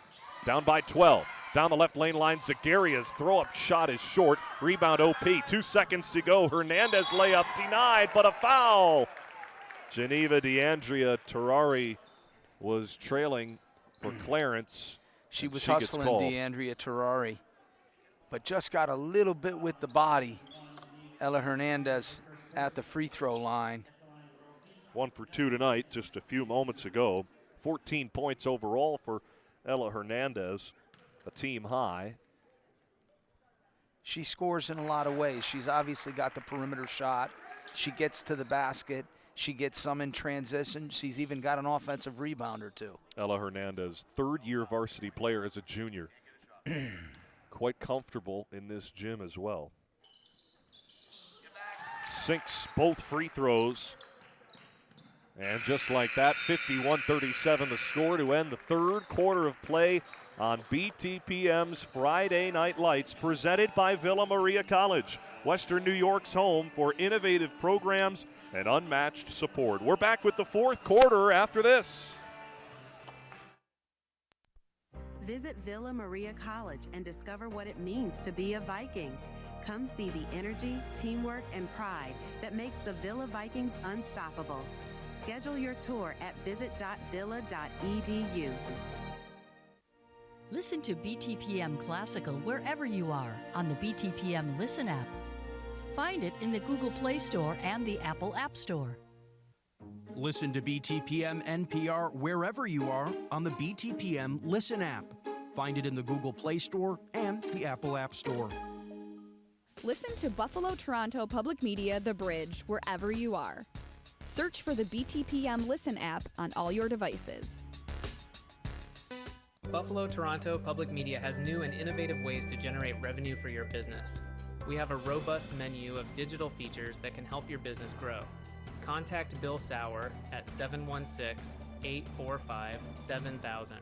Down by 12. Down the left lane line, Zagaria's throw-up shot is short. Rebound OP, 2 seconds to go. Hernandez layup denied, but a foul. Geneva DeAndrea Terrari was trailing for Clarence. She was hustling DeAndrea Terrari, but just got a little bit with the body. Ella Hernandez at the free throw line. 1 for 2 tonight, just a few moments ago. 14 points overall for Ella Hernandez, a team high. She scores in a lot of ways. She's obviously got the perimeter shot. She gets to the basket. She gets some in transition. She's even got an offensive rebound or 2. Ella Hernandez, 3rd-year varsity player as a junior. Quite comfortable in this gym as well. Sinks both free throws And just like that, 51-37 the score to end the third quarter of play on BTPM's Friday Night Lights, presented by Villa Maria College, Western New York's home for innovative programs and unmatched support. We're back with the fourth quarter after this. Visit Villa Maria College and discover what it means to be a Viking. Come see the energy, teamwork, and pride that makes the Villa Vikings unstoppable. Schedule your tour at visit.villa.edu. Listen to BTPM Classical wherever you are on the BTPM Listen app. Find it in the Google Play Store and the Apple App Store. Listen to BTPM NPR wherever you are on the BTPM Listen app. Find it in the Google Play Store and the Apple App Store. Listen to Buffalo Toronto Public Media The Bridge wherever you are. Search for the BTPM Listen app on all your devices. Buffalo Toronto Public Media has new and innovative ways to generate revenue for your business. We have a robust menu of digital features that can help your business grow. Contact Bill Sauer at 716-845-7000.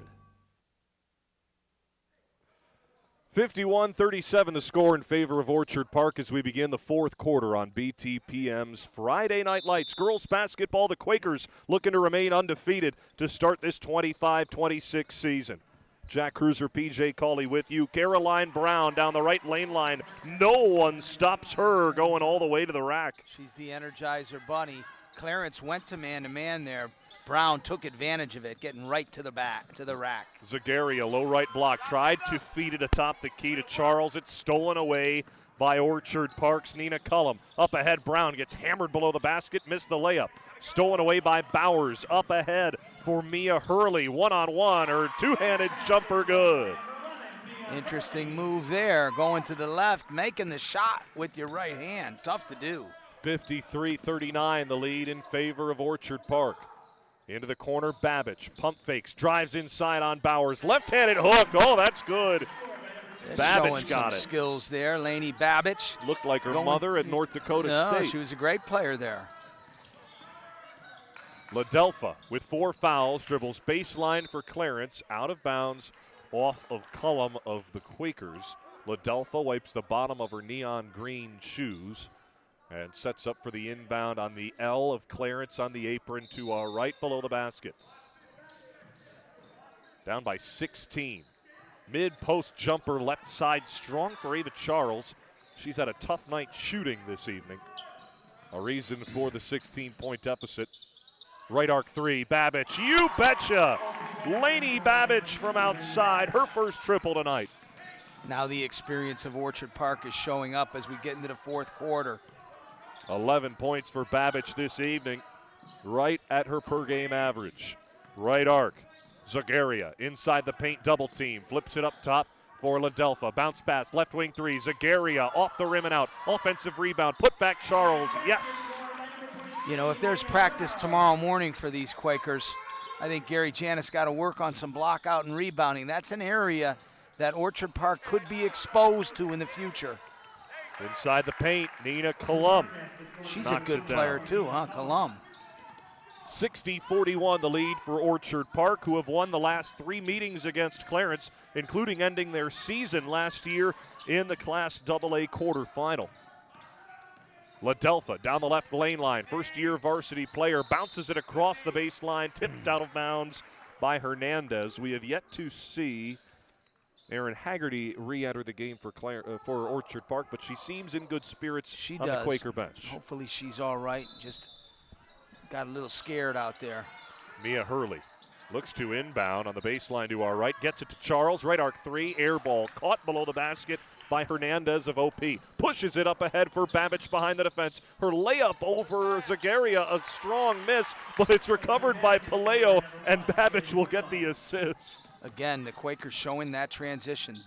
51-37 the score in favor of Orchard Park as we begin the fourth quarter on BTPM's Friday Night Lights. Girls basketball, the Quakers looking to remain undefeated to start this 25-26 season. Jack Kreuzer, PJ Cauley with you. Caroline Brown down the right lane line. No one stops her going all the way to the rack. She's the Energizer Bunny. Clarence went to man there. Brown took advantage of it, getting right to the back, to the rack. Zagaria, low right block, tried to feed it atop the key to Charles. It's stolen away by Orchard Park's Nina Cullum. Up ahead, Brown gets hammered below the basket, missed the layup. Stolen away by Bowers. Up ahead for Mia Hurley. One-on-one, her two-handed jumper good. Interesting move there, going to the left, making the shot with your right hand. Tough to do. 53-39, the lead in favor of Orchard Park. Into the corner, Babbage, pump fakes, drives inside on Bowers. Left-handed hook, oh, that's good. Babbage got it. Skills there, Lainey Babbage. Looked like her mother at North Dakota State. She was a great player there. Ladelfa with 4 fouls, dribbles baseline for Clarence, out of bounds off of Cullum of the Quakers. Ladelfa wipes the bottom of her neon green shoes and sets up for the inbound on the L of Clarence on the apron to our right below the basket. Down by 16. Mid-post jumper left side strong for Ava Charles. She's had a tough night shooting this evening. A reason for the 16-point deficit. Right arc three, Babbage, you betcha! Lainey Babbage from outside, her first triple tonight. Now the experience of Orchard Park is showing up as we get into the fourth quarter. 11 points for Babbage this evening, right at her per-game average. Right arc, Zagaria inside the paint, double team, flips it up top for Ladelfa. Bounce pass, left wing three, Zagaria off the rim and out. Offensive rebound, put back Charles, yes! You know, if there's practice tomorrow morning for these Quakers, I think Gary Janis got to work on some block out and rebounding. That's an area that Orchard Park could be exposed to in the future. Inside the paint, Nina Cullum. She's a good player too, huh, Cullum? 60-41 the lead for Orchard Park, who have won the last 3 meetings against Clarence, including ending their season last year in the Class AA quarterfinal. Ladelfa down the left lane line, first-year varsity player, bounces it across the baseline, tipped out of bounds by Hernandez. We have yet to see Erin Haggerty re-enter the game for Orchard Park, but she seems in good spirits on the Quaker bench. Hopefully she's all right. Just got a little scared out there. Mia Hurley looks to inbound on the baseline to our right, gets it to Charles, right arc three, air ball, caught below the basket by Hernandez of OP. Pushes it up ahead for Babbage behind the defense. Her layup over Zagaria, a strong miss, but it's recovered by Paleo, and Babbage will get the assist. Again, the Quakers showing that transition.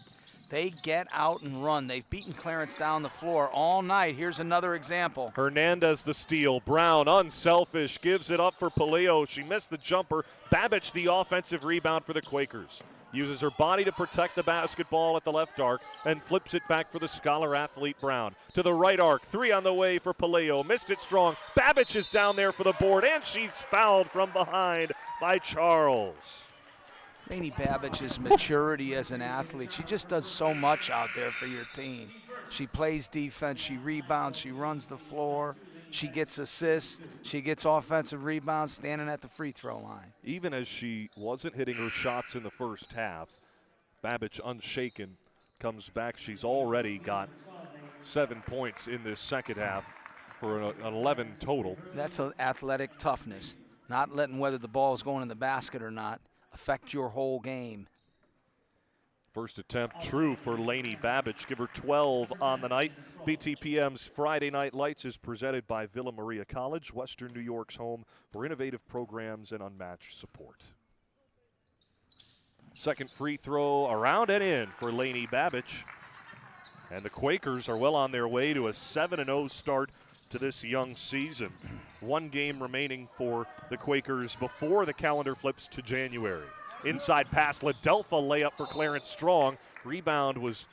They get out and run. They've beaten Clarence down the floor all night. Here's another example. Hernandez the steal. Brown, unselfish, gives it up for Paleo. She missed the jumper. Babbage the offensive rebound for the Quakers. uses her body to protect the basketball at the left arc, and flips it back for the scholar athlete Brown. To the right arc, 3 on the way for Paleo. Missed it strong. Babbage is down there for the board, and she's fouled from behind by Charles. Lainey Babbich's maturity as an athlete, she just does so much out there for your team. She plays defense, she rebounds, she runs the floor, she gets assists, she gets offensive rebounds standing at the free throw line. Even as she wasn't hitting her shots in the first half, Babbage unshaken comes back. She's already got 7 points in this second half for an 11 total. That's an athletic toughness, not letting whether the ball is going in the basket or not affect your whole game. First attempt true for Lainey Babbage. Give her 12 on the night. BTPM's Friday Night Lights is presented by Villa Maria College, Western New York's home for innovative programs and unmatched support. Second free throw around and in for Lainey Babbage. And the Quakers are well on their way to a 7-0 start to this young season. 1 game remaining for the Quakers before the calendar flips to January. Inside pass, Ladelpha layup for Clarence Strong. Rebound was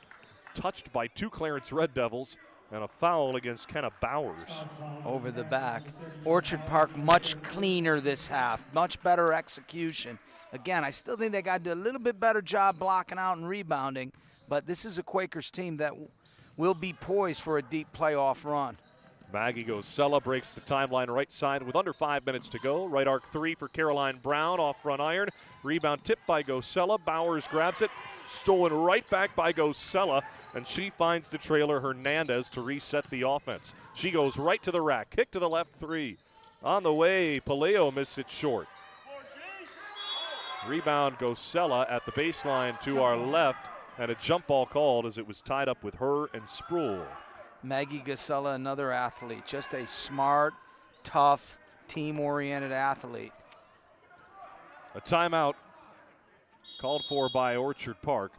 touched by 2 Clarence Red Devils, and a foul against Kenna Bowers. Over the back. Orchard Park much cleaner this half, much better execution. Again, I still think they got to do a little bit better job blocking out and rebounding, but this is a Quakers team that will be poised for a deep playoff run. Maggie Gosella breaks the timeline right side with under 5 minutes to go. Right arc 3 for Caroline Brown off front iron. Rebound tipped by Gosella. Bowers grabs it. Stolen right back by Gosella, and she finds the trailer Hernandez to reset the offense. She goes right to the rack. Kick to the left 3. On the way, Paleo missed it short. Rebound Gosella at the baseline to our left, and a jump ball called as it was tied up with her and Sproul. Maggie Gosella, another athlete, just a smart, tough, team-oriented athlete. A timeout called for by Orchard Park.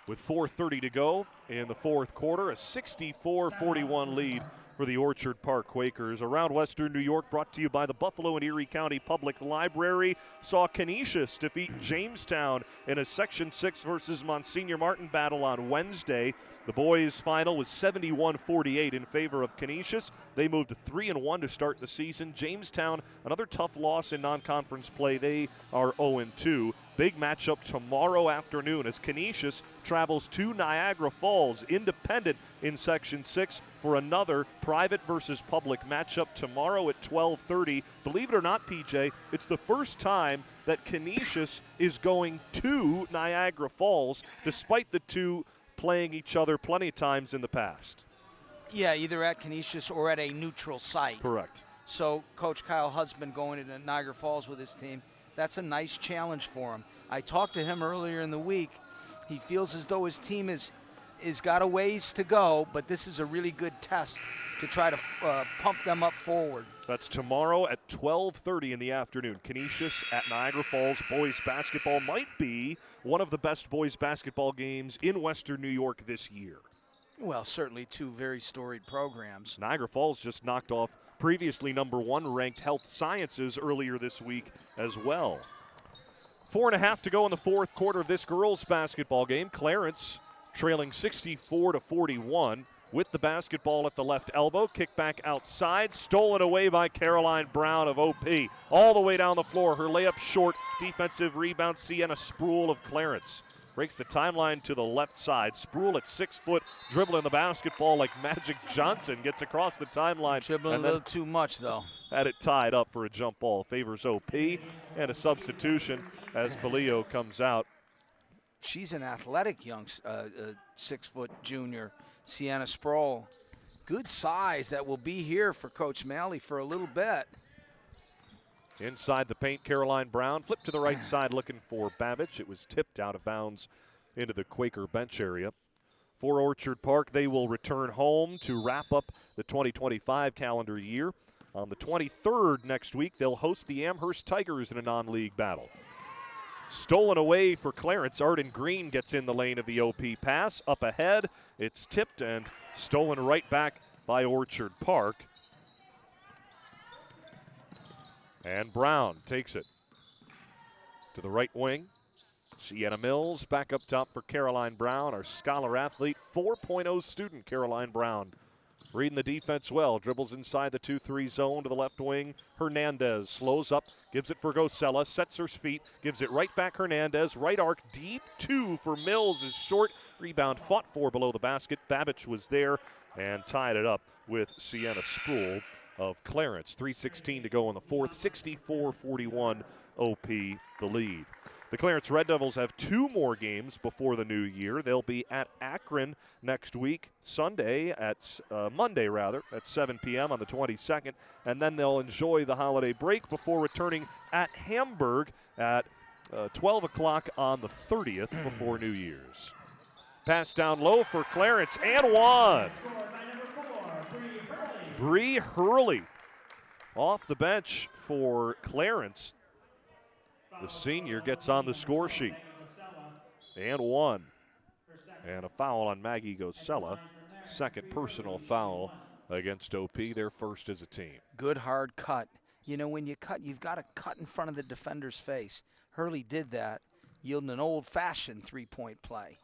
With 4:30 to go in the fourth quarter, a 64-41 lead for the Orchard Park Quakers. Around Western New York, brought to you by the Buffalo and Erie County Public Library, saw Canisius defeat Jamestown in a Section 6 versus Monsignor Martin battle on Wednesday. The boys' final was 71-48 in favor of Canisius. They moved to 3-1 to start the season. Jamestown, another tough loss in non-conference play. They are 0-2. Big matchup tomorrow afternoon as Canisius travels to Niagara Falls, independent in Section 6, for another private versus public matchup tomorrow at 12:30. Believe it or not, PJ, it's the first time that Canisius is going to Niagara Falls, despite the two playing each other plenty of times in the past. Yeah, either at Canisius or at a neutral site. Correct. So Coach Kyle Husband going into Niagara Falls with his team, that's a nice challenge for him. I talked to him earlier in the week. He feels as though his team is got a ways to go, but this is a really good test to try to pump them up forward. That's tomorrow at 12:30 in the afternoon. Canisius at Niagara Falls. Boys basketball might be one of the best boys basketball games in Western New York this year. Well, certainly 2 very storied programs. Niagara Falls just knocked off previously #1 ranked Health Sciences earlier this week as well. 4.5 to go in the fourth quarter of this girls basketball game. Clarence trailing 64-41 with the basketball at the left elbow. Kick back outside, stolen away by Caroline Brown of OP. All the way down the floor, her layup short, defensive rebound, Sienna Sproul of Clarence. Breaks the timeline to the left side. Sproul at 6 foot, dribbling the basketball like Magic Johnson, gets across the timeline. Dribbling a little too much, though. Had it tied up for a jump ball. Favors OP, and a substitution as Paleo comes out. She's an athletic young 6 foot junior, Sienna Sproul. Good size that will be here for Coach Malley for a little bit. Inside the paint, Caroline Brown flipped to the right side looking for Babbage. It was tipped out of bounds into the Quaker bench area. For Orchard Park, they will return home to wrap up the 2025 calendar year. On the 23rd next week, they'll host the Amherst Tigers in a non-league battle. Stolen away for Clarence. Arden Green gets in the lane of the OP pass. Up ahead, it's tipped and stolen right back by Orchard Park. And Brown takes it to the right wing. Sienna Mills back up top for Caroline Brown, our scholar athlete, 4.0 student Caroline Brown. Reading the defense well, dribbles inside the 2-3 zone to the left wing. Hernandez slows up, gives it for Gosella, sets her feet, gives it right back Hernandez. Right arc, deep 2 for Mills is short. Rebound fought for below the basket. Babbage was there and tied it up with Sienna Sproul of Clarence. 3:16 to go in the fourth, 64-41 OP the lead. The Clarence Red Devils have 2 more games before the new year. They'll be at Akron next week, Monday at 7 p.m. on the 22nd, and then they'll enjoy the holiday break before returning at Hamburg at 12 o'clock on the 30th before New Year's. Pass down low for Clarence, and one. Bree Hurley off the bench for Clarence. The senior gets on the score sheet. And one. And a foul on Maggie Gosella. Second personal foul against OP, their first as a team. Good hard cut. You know, when you cut, you've got to cut in front of the defender's face. Hurley did that, yielding an old-fashioned three-point play.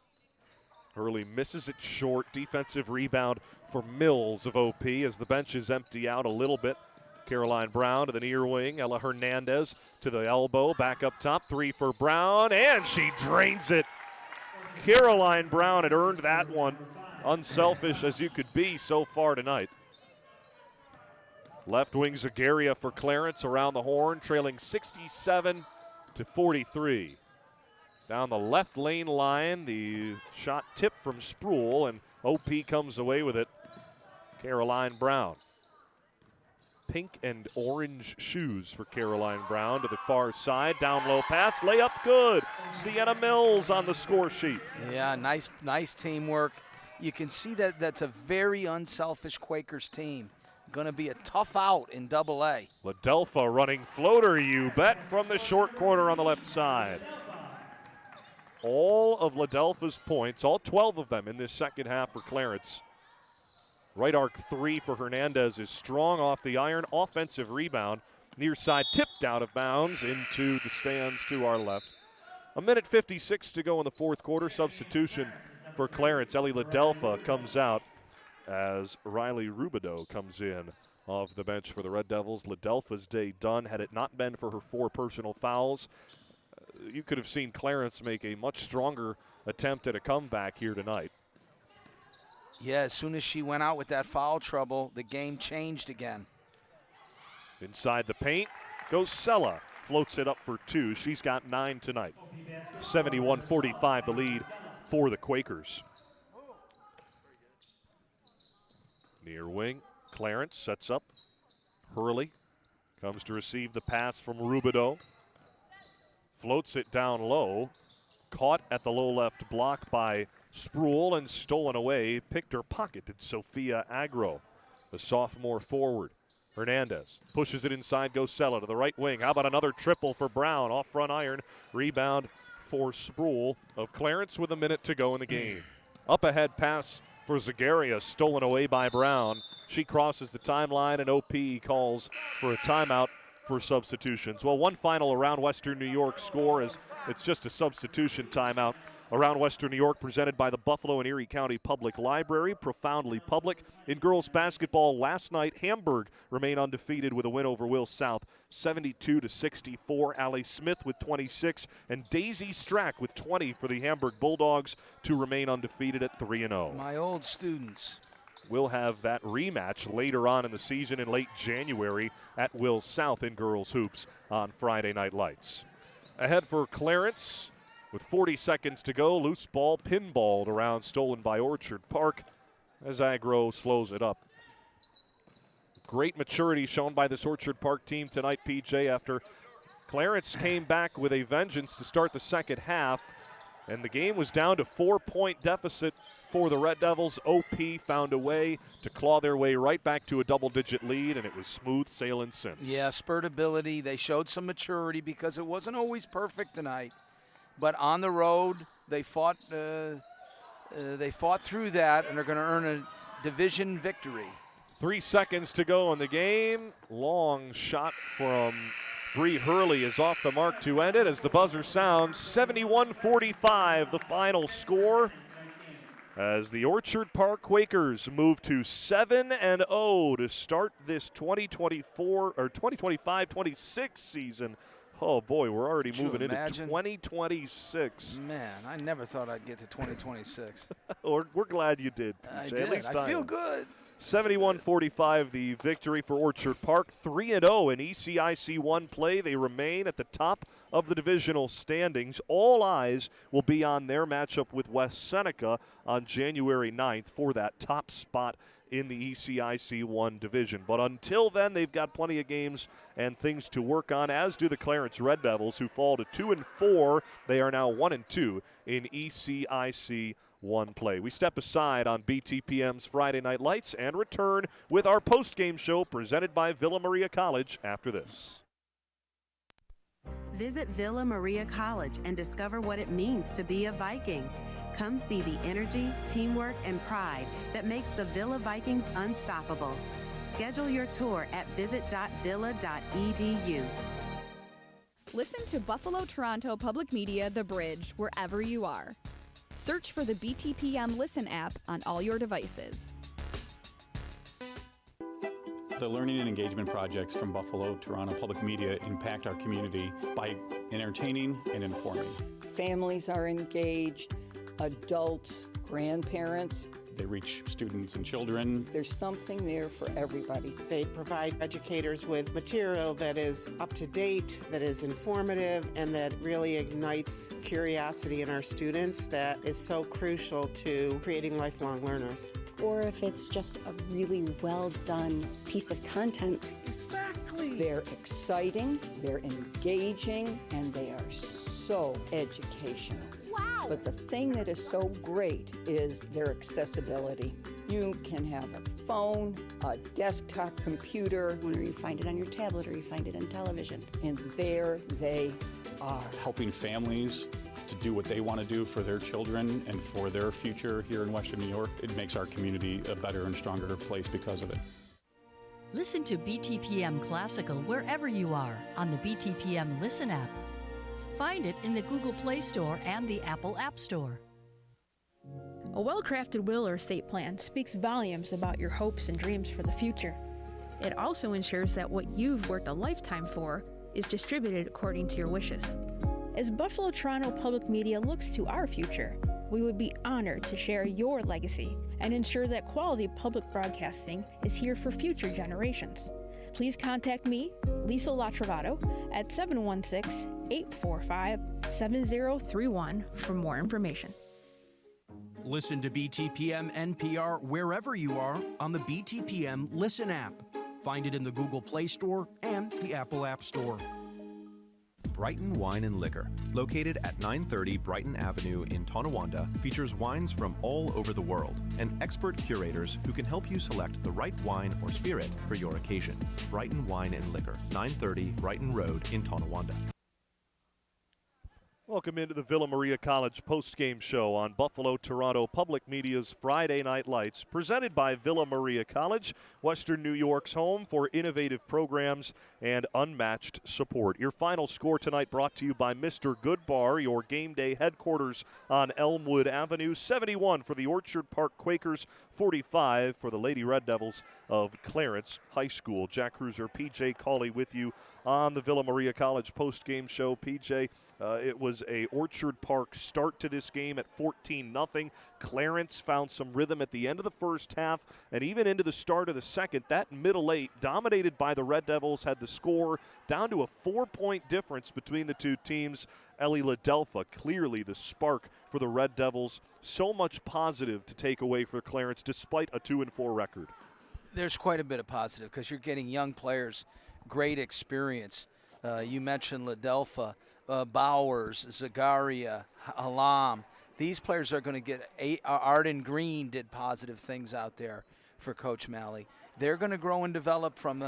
Hurley misses it short. Defensive rebound for Mills of OP as the benches empty out a little bit. Caroline Brown to the near wing. Ella Hernandez to the elbow. Back up top. 3 for Brown, and she drains it. Caroline Brown had earned that one. Unselfish as you could be so far tonight. Left wing Zagaria for Clarence around the horn, trailing 67-43. Down the left lane line, the shot tipped from Sproul, and OP comes away with it. Caroline Brown. Pink and orange shoes for Caroline Brown to the far side. Down low pass, layup good. Sienna Mills on the score sheet. Yeah, nice teamwork. You can see that that's a very unselfish Quakers team. Going to be a tough out in AA. Ladelfa running floater, you bet, from the short corner on the left side. All of Ladelfa's points, all 12 of them in this second half for Clarence. Right arc 3 for Hernandez is strong off the iron. Offensive rebound. Near side tipped out of bounds into the stands to our left. 1:56 to go in the fourth quarter. Substitution for Clarence. Ellie Ladelfa comes out as Riley Rubidoux comes in off the bench for the Red Devils. Ladelfa's day done. Had it not been for her 4 personal fouls, you could have seen Clarence make a much stronger attempt at a comeback here tonight. Yeah, as soon as she went out with that foul trouble, the game changed again. Inside the paint, Gosella floats it up for 2. She's got 9 tonight. 71-45 the lead for the Quakers. Near wing, Clarence sets up. Hurley comes to receive the pass from Rubidoux. Floats it down low. Caught at the low left block by Sproul and stolen away. Picked her pocket did Sophia Agro, the sophomore forward. Hernandez pushes it inside Gosella to the right wing. How about another triple for Brown? Off front iron. Rebound for Sproul of Clarence with a minute to go in the game. Up ahead pass for Zagaria, stolen away by Brown. She crosses the timeline and OP calls for a timeout for substitutions. Well, one final Around Western New York score is it's just a substitution timeout. Around Western New York presented by the Buffalo and Erie County Public Library, profoundly public. In girls basketball last night, Hamburg remained undefeated with a win over Will South, 72-64. Allie Smith with 26 and Daisy Strack with 20 for the Hamburg Bulldogs to remain undefeated at 3-0. My old students. We'll have that rematch later on in the season in late January at Will South in girls hoops on Friday Night Lights. Ahead for Clarence with 40 seconds to go. Loose ball pinballed around, stolen by Orchard Park as Agro slows it up. Great maturity shown by this Orchard Park team tonight, PJ, after Clarence came back with a vengeance to start the second half, and the game was down to 4-point deficit for the Red Devils. OP found a way to claw their way right back to a double-digit lead, and it was smooth sailing since. Yeah, spurt ability. They showed some maturity because it wasn't always perfect tonight. But on the road, they fought through that, and they're going to earn a division victory. 3 seconds to go in the game. Long shot from Bree Hurley is off the mark to end it as the buzzer sounds. 71-45 the final score, as the Orchard Park Quakers move to 7-0 to start this 2024 or 2025-26 season. Oh boy, we're already moving into 2026. Man, I never thought I'd get to 2026. We're glad you did. I PJ. did. At least I feel good. 71-45 the victory for Orchard Park. 3-0 in ECIC I play. They remain at the top of the divisional standings. All eyes will be on their matchup with West Seneca on January 9th for that top spot in the ECIC I division. But until then, they've got plenty of games and things to work on, as do the Clarence Red Devils, who fall to 2-4. They are now 1-2 in ECIC I play. We step aside on BTPM's Friday Night Lights and return with our post-game show presented by Villa Maria College after this. Visit Villa Maria College and discover what it means to be a Viking. Come see the energy, teamwork, and pride that makes the Villa Vikings unstoppable. Schedule your tour at visit.villa.edu. Listen to Buffalo Toronto Public Media The Bridge wherever you are. Search for the BTPM Listen app on all your devices. The learning and engagement projects from Buffalo Toronto Public Media impact our community by entertaining and informing. Families are engaged, adults, grandparents. They reach students and children. There's something there for everybody. They provide educators with material that is up to date, that is informative, and that really ignites curiosity in our students that is so crucial to creating lifelong learners. Or if it's just a really well done piece of content. Exactly. They're exciting, they're engaging, and they are so educational. Wow. But the thing that is so great is their accessibility. You can have a phone, a desktop computer. Or you find it on your tablet or you find it on television. And there they are. Helping families to do what they want to do for their children and for their future here in Western New York. It makes our community a better and stronger place because of it. Listen to BTPM Classical wherever you are on the BTPM Listen app. Find it in the Google Play Store and the Apple App Store. A well-crafted will or estate plan speaks volumes about your hopes and dreams for the future. It also ensures that what you've worked a lifetime for is distributed according to your wishes. As Buffalo Toronto Public Media looks to our future, we would be honored to share your legacy and ensure that quality public broadcasting is here for future generations. Please contact me, Lisa Latrovato, at 716-845-7031 for more information. Listen to BTPM NPR wherever you are on the BTPM Listen app. Find it in the Google Play Store and the Apple App Store. Brighton Wine and Liquor, located at 930 Brighton Avenue in Tonawanda, features wines from all over the world and expert curators who can help you select the right wine or spirit for your occasion. Brighton Wine and Liquor, 930 Brighton Road in Tonawanda. Welcome into the Villa Maria College post-game show on Buffalo Toronto Public Media's Friday Night Lights, presented by Villa Maria College, Western New York's home for innovative programs and unmatched support. Your final score tonight brought to you by Mr. Goodbar, your game day headquarters on Elmwood Avenue. 71 for the Orchard Park Quakers, 45 for the Lady Red Devils of Clarence High School. Jack Kreuzer, PJ Cauley with you on the Villa Maria College post-game show. PJ, it was a Orchard Park start to this game at 14-0. Clarence found some rhythm at the end of the first half and even into the start of the second. That middle eight, dominated by the Red Devils, had the score down to a 4-point difference between the two teams. Ellie Ladelfa, clearly the spark for the Red Devils. So much positive to take away for Clarence despite a 2-4 record. There's quite a bit of positive because you're getting young players, great experience. You mentioned Ladelfa, Bowers, Zagaria, Alam. These players are going to get Arden Green did positive things out there for Coach Malley. They're going to grow and develop from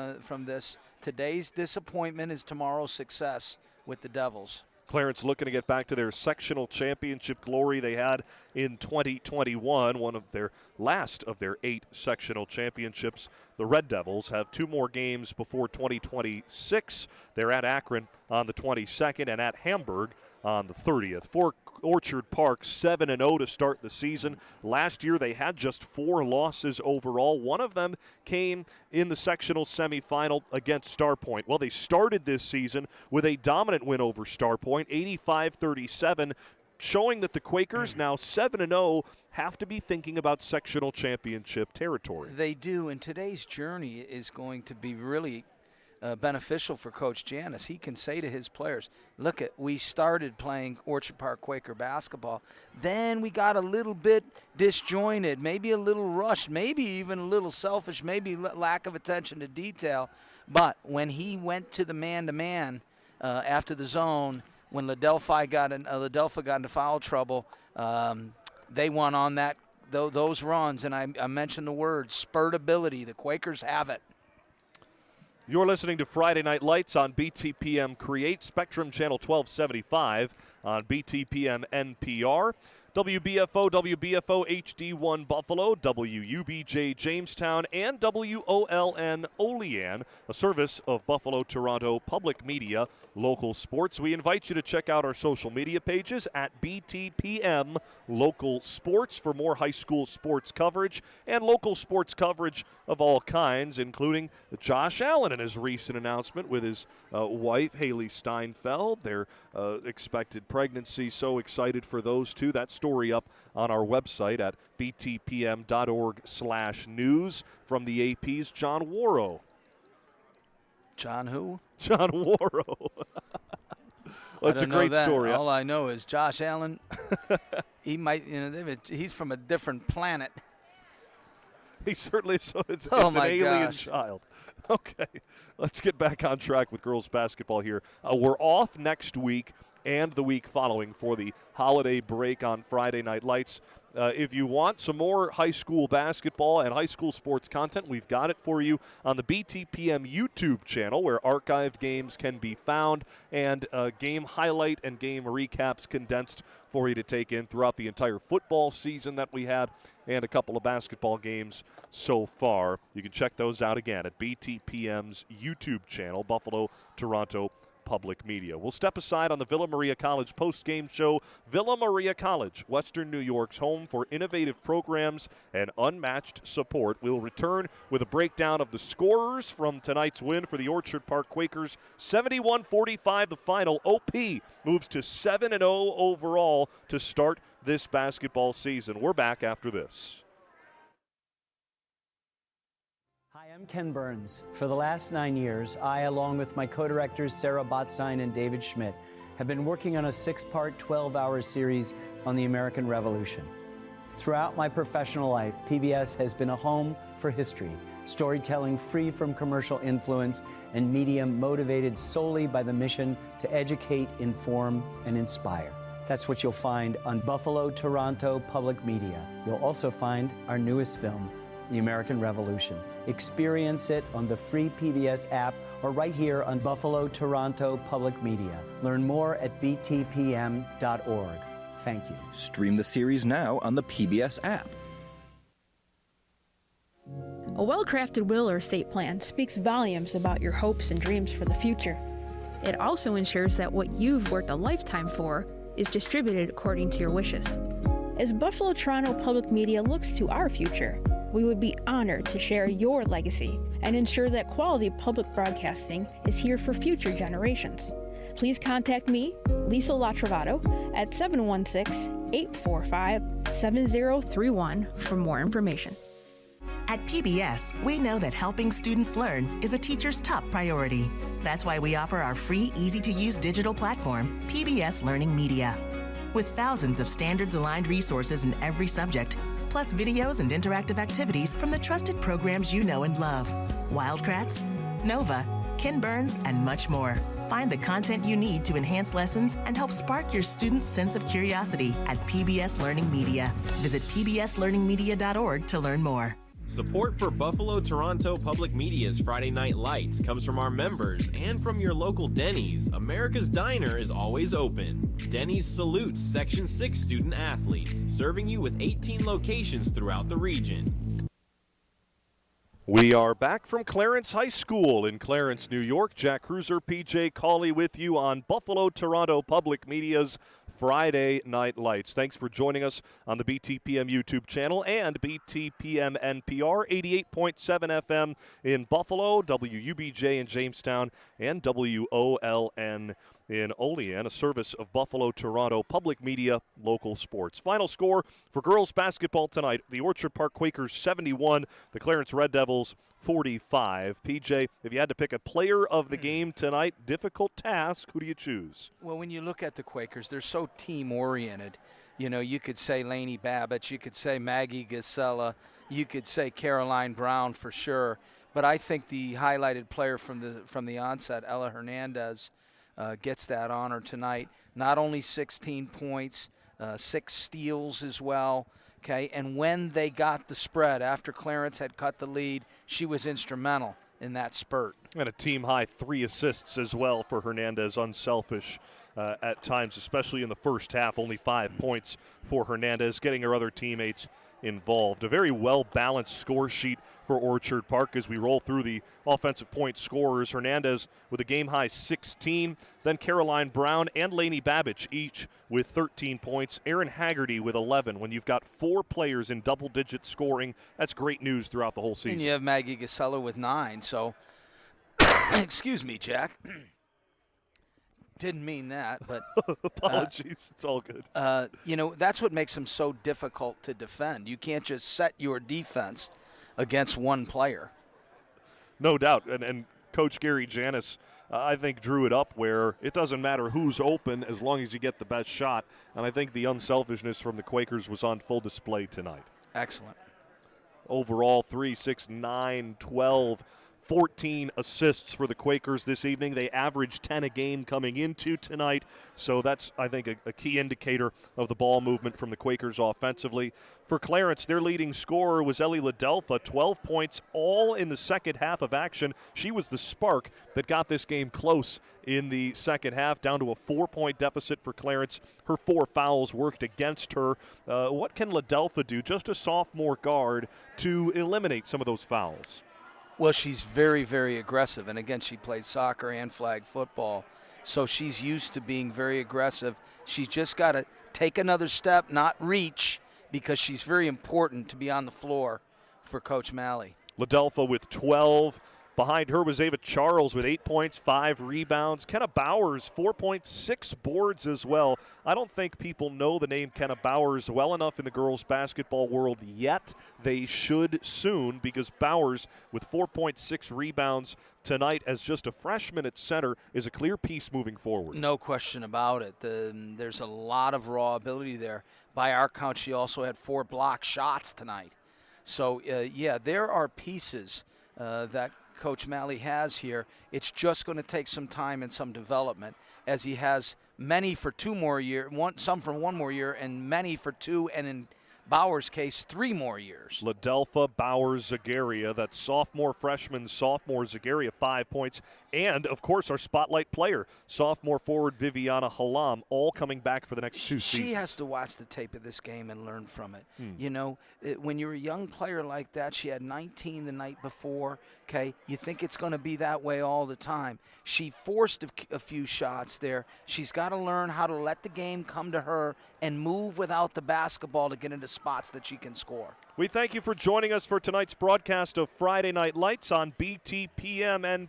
this. Today's disappointment is tomorrow's success with the Devils. Clarence looking to get back to their sectional championship glory they had in 2021, one of their last of their 8 sectional championships. The Red Devils have 2 more games before 2026. They're at Akron on the 22nd and at Hamburg on the 30th. For Orchard Park, 7-0 to start the season. Last year they had just 4 losses overall. One of them came in the sectional semifinal against Starpoint. Well, they started this season with a dominant win over Starpoint, 85-37, showing that the Quakers, now 7-0, have to be thinking about sectional championship territory. They do, and today's journey is going to be really beneficial for Coach Janis. He can say to his players, look, we started playing Orchard Park Quaker basketball. Then we got a little bit disjointed, maybe a little rushed, maybe even a little selfish, maybe lack of attention to detail. But when he went to the man-to-man after the zone, when Ladelphi got into foul trouble, they won on those runs. And I mentioned the word spurtability. The Quakers have it. You're listening to Friday Night Lights on BTPM Create, Spectrum Channel 1275 on BTPM NPR. WBFO, WBFO HD1 Buffalo, WUBJ Jamestown, and WOLN Olean, a service of Buffalo Toronto Public Media Local Sports. We invite you to check out our social media pages at BTPM Local Sports for more high school sports coverage and local sports coverage of all kinds, including Josh Allen and his recent announcement with his wife, Haley Steinfeld, their expected pregnancy. So excited for those two. That story up on our website at btpm.org/news from the AP's John Warrow. John who? John Warrow. Well, it's a great story. All I know is Josh Allen, he might, he's from a different planet. He certainly is. So it's Oh an my alien gosh. child. Okay, let's get back on track with girls basketball here. We're off next week and the week following for the holiday break on Friday Night Lights. If you want some more high school basketball and high school sports content, we've got it for you on the BTPM YouTube channel, where archived games can be found and game highlight and game recaps condensed for you to take in throughout the entire football season that we had and a couple of basketball games so far. You can check those out again at BTPM's YouTube channel, Buffalo Toronto Public Media. We'll step aside on the Villa Maria College post-game show. Villa Maria College, Western New York's home for innovative programs and unmatched support. We'll return with a breakdown of the scorers from tonight's win for the Orchard Park Quakers. 71-45 the final. OP moves to 7-0 overall to start this basketball season. We're back after this. Hi, I'm Ken Burns. For the last 9 years, I, along with my co-directors Sarah Botstein and David Schmidt, have been working on a 6-part, 12-hour series on the American Revolution. Throughout my professional life, PBS has been a home for history, storytelling free from commercial influence, and medium motivated solely by the mission to educate, inform, and inspire. That's what you'll find on Buffalo Toronto Public Media. You'll also find our newest film, The American Revolution. Experience it on the free PBS app or right here on Buffalo Toronto Public Media. Learn more at btpm.org. Thank you. Stream the series now on the PBS app. A well-crafted will or estate plan speaks volumes about your hopes and dreams for the future. It also ensures that what you've worked a lifetime for is distributed according to your wishes. As Buffalo Toronto Public Media looks to our future, we would be honored to share your legacy and ensure that quality public broadcasting is here for future generations. Please contact me, Lisa Latrovato, at 716-845-7031 for more information. At PBS, we know that helping students learn is a teacher's top priority. That's why we offer our free, easy-to-use digital platform, PBS Learning Media. With thousands of standards-aligned resources in every subject, plus videos and interactive activities from the trusted programs you know and love. Wildcrats, Nova, Ken Burns, and much more. Find the content you need to enhance lessons and help spark your students' sense of curiosity at PBS Learning Media. Visit pbslearningmedia.org to learn more. Support for Buffalo Toronto Public Media's Friday Night Lights comes from our members and from your local Denny's. America's Diner is always open. Denny's salutes Section 6 student athletes, serving you with 18 locations throughout the region. We are back from Clarence High School in Clarence, New York. Jack Kreuzer, PJ Cauley with you on Buffalo Toronto Public Media's Friday Night Lights. Thanks for joining us on the BTPM YouTube channel and BTPM NPR 88.7 FM in Buffalo, WUBJ in Jamestown, and WOLN in Olean, a service of Buffalo Toronto Public Media Local Sports. Final score for girls basketball tonight, the Orchard Park Quakers 71, the Clarence Red Devils 45. PJ, if you had to pick a player of the game tonight, difficult task, who do you choose? Well, when you look at the Quakers, they're so team-oriented. You know, you could say Lainey Babbitt, you could say Maggie Gisela, you could say Caroline Brown for sure. But I think the highlighted player from the onset, Ella Hernandez, gets that honor tonight. Not only 16 points, 6 steals as well. Okay, and when they got the spread after Clarence had cut the lead, she was instrumental in that spurt. And a team-high 3 assists as well for Hernandez, unselfish at times, especially in the first half. Only 5 points for Hernandez, getting her other teammates involved. A very well-balanced score sheet for Orchard Park as we roll through the offensive point scorers. Hernandez with a game-high 16, then Caroline Brown and Lainey Babbitt each with 13 points. Erin Haggerty with 11. When you've got 4 players in double-digit scoring, that's great news throughout the whole season. And you have Maggie Gisela with 9, so excuse me, Jack. Didn't mean that, but apologies. It's all good. You know, that's what makes them so difficult to defend. You can't just set your defense against one player. No doubt. And Coach Gary Janis, I think, drew it up where it doesn't matter who's open as long as you get the best shot. And I think the unselfishness from the Quakers was on full display tonight. Excellent. Overall, 3, 6, 9, 12. 14 assists for the Quakers this evening. They averaged 10 a game coming into tonight, so that's, I think, a key indicator of the ball movement from the Quakers offensively. For Clarence, their leading scorer was Ellie Ladelfa, 12 points, all in the second half of action. She was the spark that got this game close in the second half, down to a 4-point deficit for Clarence. Her 4 fouls worked against her. What can Ladelfa do, just a sophomore guard, to eliminate some of those fouls? Well, she's very, very aggressive. And, again, she plays soccer and flag football. So she's used to being very aggressive. She's just got to take another step, not reach, because she's very important to be on the floor for Coach Malley. Ladelfa with 12. Behind her was Ava Charles with 8 points, 5 rebounds. Kenna Bowers, 4 points, 6 boards as well. I don't think people know the name Kenna Bowers well enough in the girls' basketball world yet. They should soon, because Bowers with 4.6 rebounds tonight as just a freshman at center is a clear piece moving forward. No question about it. There's a lot of raw ability there. By our count, she also had 4 block shots tonight. So, yeah, there are pieces that Coach Malley has here. It's just going to take some time and some development, as he has many for 2 more years, some for 1 more year, and many for 2, and in Bowers' case, 3 more years. Ladelfa, Bowers, Zagaria, that freshman, sophomore Zagaria, 5 points. And, of course, our spotlight player, sophomore forward Viviana Halam, all coming back for the next 2 seasons. She has to watch the tape of this game and learn from it. You know, when you're a young player like that, she had 19 the night before, okay? You think it's going to be that way all the time. She forced a few shots there. She's got to learn how to let the game come to her and move without the basketball to get into spots that she can score. We thank you for joining us for tonight's broadcast of Friday Night Lights on BTPM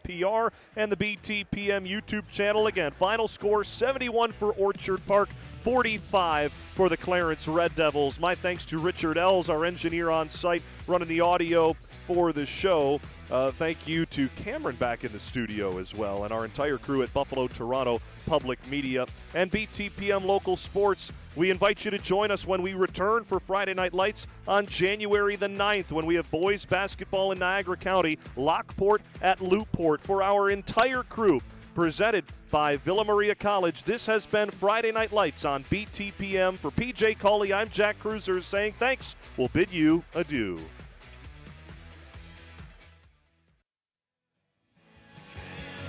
NPR and the BTPM YouTube channel. Again, final score 71 for Orchard Park, 45 for the Clarence Red Devils. My thanks to Richard Ells, our engineer on site, running the audio for the show. Thank you to Cameron back in the studio as well, and our entire crew at Buffalo Toronto Public Media and BTPM Local Sports. We invite you to join us when we return for Friday Night Lights on January the 9th, when we have boys basketball in Niagara County, Lockport at Looport. For our entire crew, presented by Villa Maria College, this has been Friday Night Lights on BTPM. For PJ Cauley, I'm Jack Kreuzer saying thanks. We'll bid you adieu.